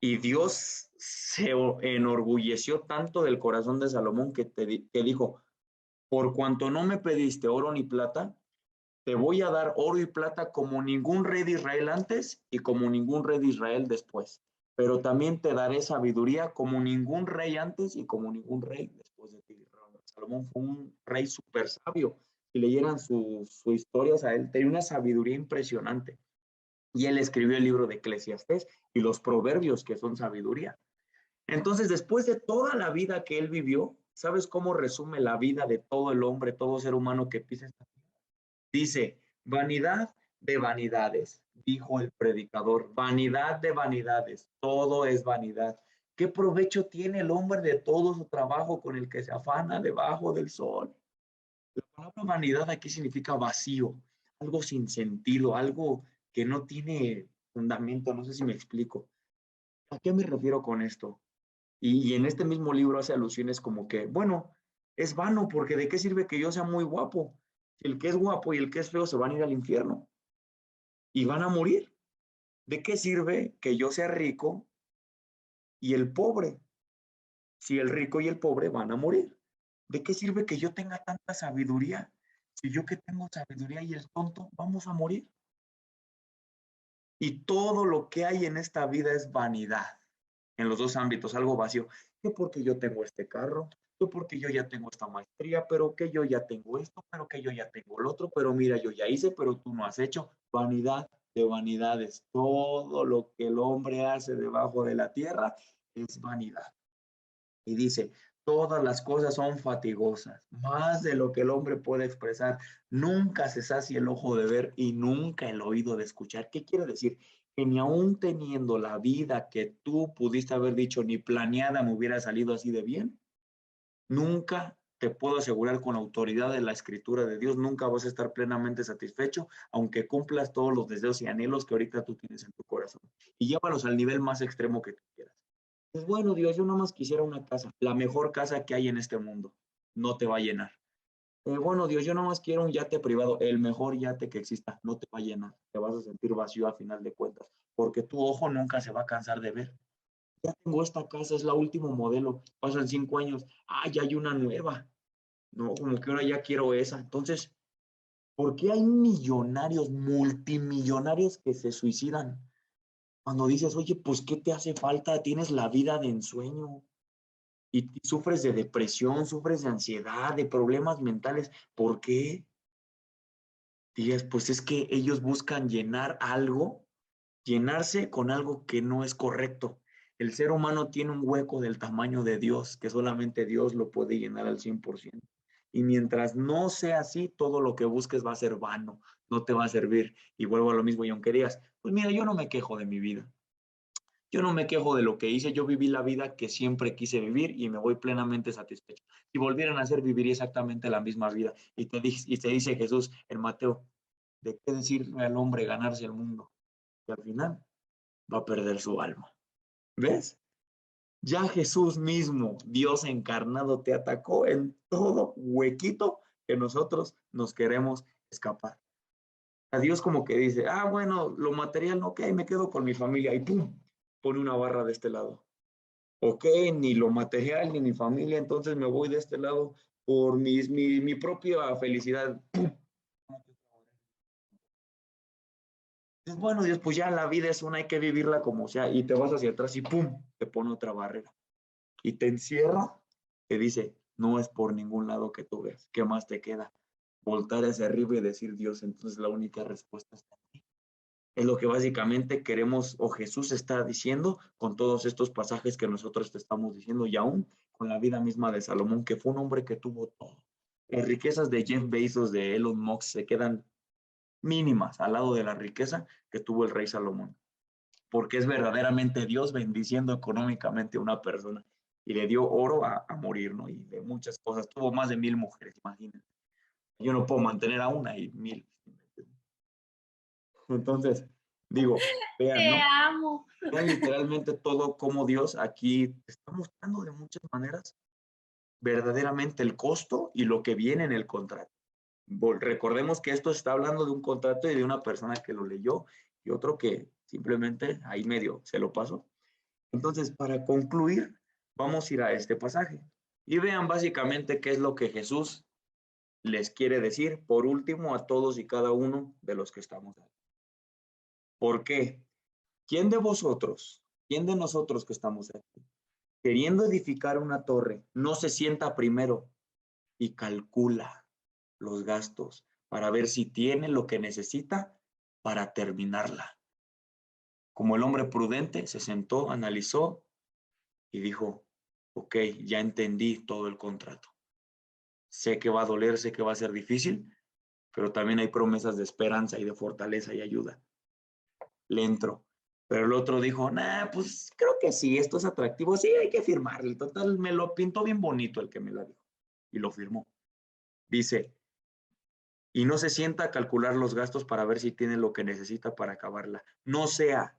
Y Dios se enorgulleció tanto del corazón de Salomón que dijo, por cuanto no me pediste oro ni plata, te voy a dar oro y plata como ningún rey de Israel antes y como ningún rey de Israel después. Pero también te daré sabiduría como ningún rey antes y como ningún rey después de ti. Salomón fue un rey súper sabio. Si leyeran sus historias a él, tenía una sabiduría impresionante. Y él escribió el libro de Eclesiastés y los proverbios, que son sabiduría. Entonces, después de toda la vida que él vivió, ¿sabes cómo resume la vida de todo el hombre, todo ser humano que pisa esta tierra? Dice, vanidad de vanidades, dijo el predicador, vanidad de vanidades, todo es vanidad. ¿Qué provecho tiene el hombre de todo su trabajo con el que se afana debajo del sol? La palabra vanidad aquí significa vacío, algo sin sentido, algo que no tiene fundamento, no sé si me explico. ¿A qué me refiero con esto? Y en este mismo libro hace alusiones como que, bueno, es vano porque ¿de qué sirve que yo sea muy guapo Si el que es guapo y el que es feo se van a ir al infierno y van a morir. ¿De qué sirve que yo sea rico y el pobre? Si el rico y el pobre van a morir. ¿De qué sirve que yo tenga tanta sabiduría? Si yo que tengo sabiduría y el tonto, vamos a morir. Y todo lo que hay en esta vida es vanidad. En los dos ámbitos, algo vacío. Que porque yo tengo este carro, que porque yo ya tengo esta maestría, pero que yo ya tengo esto, pero que yo ya tengo el otro, pero mira, yo ya hice, pero tú no has hecho. Vanidad de vanidades. Todo lo que el hombre hace debajo de la tierra es vanidad. Y dice, todas las cosas son fatigosas, más de lo que el hombre puede expresar. Nunca se sacia el ojo de ver y nunca el oído de escuchar. ¿Qué quiere decir? Que ni aún teniendo la vida que tú pudiste haber dicho, ni planeada me hubiera salido así de bien, nunca te puedo asegurar con autoridad de la escritura de Dios, nunca vas a estar plenamente satisfecho, aunque cumplas todos los deseos y anhelos que ahorita tú tienes en tu corazón. Y llévalos al nivel más extremo que tú quieras. Pues bueno, Dios, yo nomás quisiera una casa, la mejor casa que hay en este mundo. No te va a llenar. Bueno, Dios, yo nomás quiero un yate privado, el mejor yate que exista. No te va a llenar. Te vas a sentir vacío a final de cuentas, porque tu ojo nunca se va a cansar de ver. Ya tengo esta casa, es la último modelo. Pasan 5 años. Ah, ya hay una nueva. No, como que ahora ya quiero esa. Entonces, ¿por qué hay millonarios, multimillonarios que se suicidan? Cuando dices, oye, pues, ¿qué te hace falta? Tienes la vida de ensueño y sufres de depresión, sufres de ansiedad, de problemas mentales. ¿Por qué? Dices, pues es que ellos buscan llenar algo, llenarse con algo que no es correcto. El ser humano tiene un hueco del tamaño de Dios, que solamente Dios lo puede llenar al 100%. Y mientras no sea así, todo lo que busques va a ser vano, no te va a servir. Y vuelvo a lo mismo, y aunque digas, pues mira, yo no me quejo de mi vida. Yo no me quejo de lo que hice, yo viví la vida que siempre quise vivir y me voy plenamente satisfecho. Si volvieran a hacer, viviría exactamente la misma vida. Y te dice Jesús en Mateo, ¿de qué decirle al hombre ganarse el mundo? Que al final va a perder su alma. ¿Ves? Ya Jesús mismo, Dios encarnado, te atacó en todo huequito que nosotros nos queremos escapar. A Dios como que dice, ah, bueno, lo material, ok, me quedo con mi familia y pum, pone una barra de este lado. Ok, ni lo material ni mi familia, entonces me voy de este lado por mi propia felicidad. ¡Pum! Dices, bueno, Dios, pues ya la vida es una, hay que vivirla como sea, y te vas hacia atrás y ¡pum! Te pone otra barrera. Y te encierra, te dice, no es por ningún lado que tú veas, ¿qué más te queda? Voltar hacia arriba y decir, Dios, entonces la única respuesta está en ti. Es lo que básicamente queremos o Jesús está diciendo con todos estos pasajes que nosotros te estamos diciendo y aún con la vida misma de Salomón, que fue un hombre que tuvo todo. Las riquezas de Jeff Bezos, de Elon Musk, se quedan mínimas al lado de la riqueza que tuvo el rey Salomón, porque es verdaderamente Dios bendiciendo económicamente a una persona y le dio oro a morir, ¿no? Y de muchas cosas. Tuvo más de 1000 mujeres, imagínense. Yo no puedo mantener a una y 1000. Entonces, digo, vean, Te ¿no? amo. Vean literalmente todo como Dios aquí está mostrando de muchas maneras verdaderamente el costo y lo que viene en el contrato. Recordemos que esto está hablando de un contrato y de una persona que lo leyó y otro que simplemente ahí medio se lo pasó. Entonces, para concluir, vamos a ir a este pasaje y vean básicamente qué es lo que Jesús les quiere decir, por último, a todos y cada uno de los que estamos aquí. ¿Por qué? ¿Quién de vosotros, quién de nosotros que estamos aquí, queriendo edificar una torre, no se sienta primero y calcula los gastos para ver si tiene lo que necesita para terminarla? Como el hombre prudente se sentó, analizó y dijo, ok, ya entendí todo el contrato. Sé que va a doler, sé que va a ser difícil, pero también hay promesas de esperanza y de fortaleza y ayuda. Le entró. Pero el otro dijo, nah, pues creo que sí, esto es atractivo, sí, hay que firmarle. Total, me lo pintó bien bonito el que me la dijo. Y lo firmó. Dice, y no se sienta a calcular los gastos para ver si tiene lo que necesita para acabarla. No sea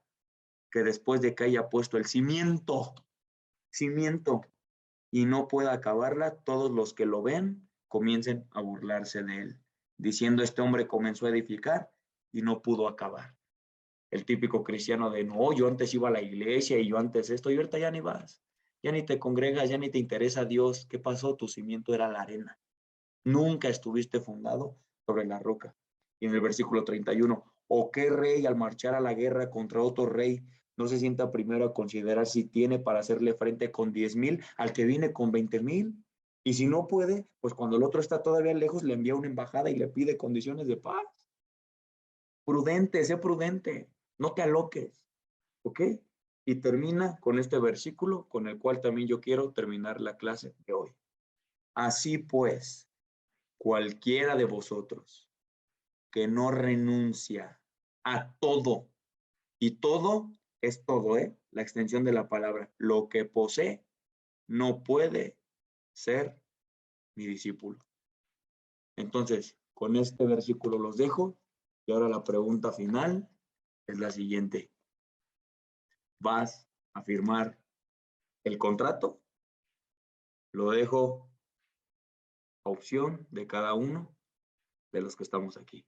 que después de que haya puesto el cimiento, y no pueda acabarla, todos los que lo ven comiencen a burlarse de él, Diciendo, este hombre comenzó a edificar y no pudo acabar. El típico cristiano de, no, yo antes iba a la iglesia y yo antes esto, y ahorita ya ni vas, ya ni te congregas, ya ni te interesa Dios. ¿Qué pasó? Tu cimiento era la arena. Nunca estuviste fundado sobre la roca. Y en el versículo 31, ¿o qué rey al marchar a la guerra contra otro rey no se sienta primero a considerar si tiene para hacerle frente con 10,000 al que viene con 20,000? Y si no puede, pues cuando el otro está todavía lejos, le envía una embajada y le pide condiciones de paz. Prudente, sé prudente, no te aloques, ¿ok? Y termina con este versículo con el cual también yo quiero terminar la clase de hoy. Así pues, cualquiera de vosotros que no renuncia a todo, y todo es todo, la extensión de la palabra, lo que posee, no puede ser mi discípulo. Entonces, con este versículo los dejo, y ahora la pregunta final es la siguiente. ¿Vas a firmar el contrato? Lo dejo a opción de cada uno de los que estamos aquí.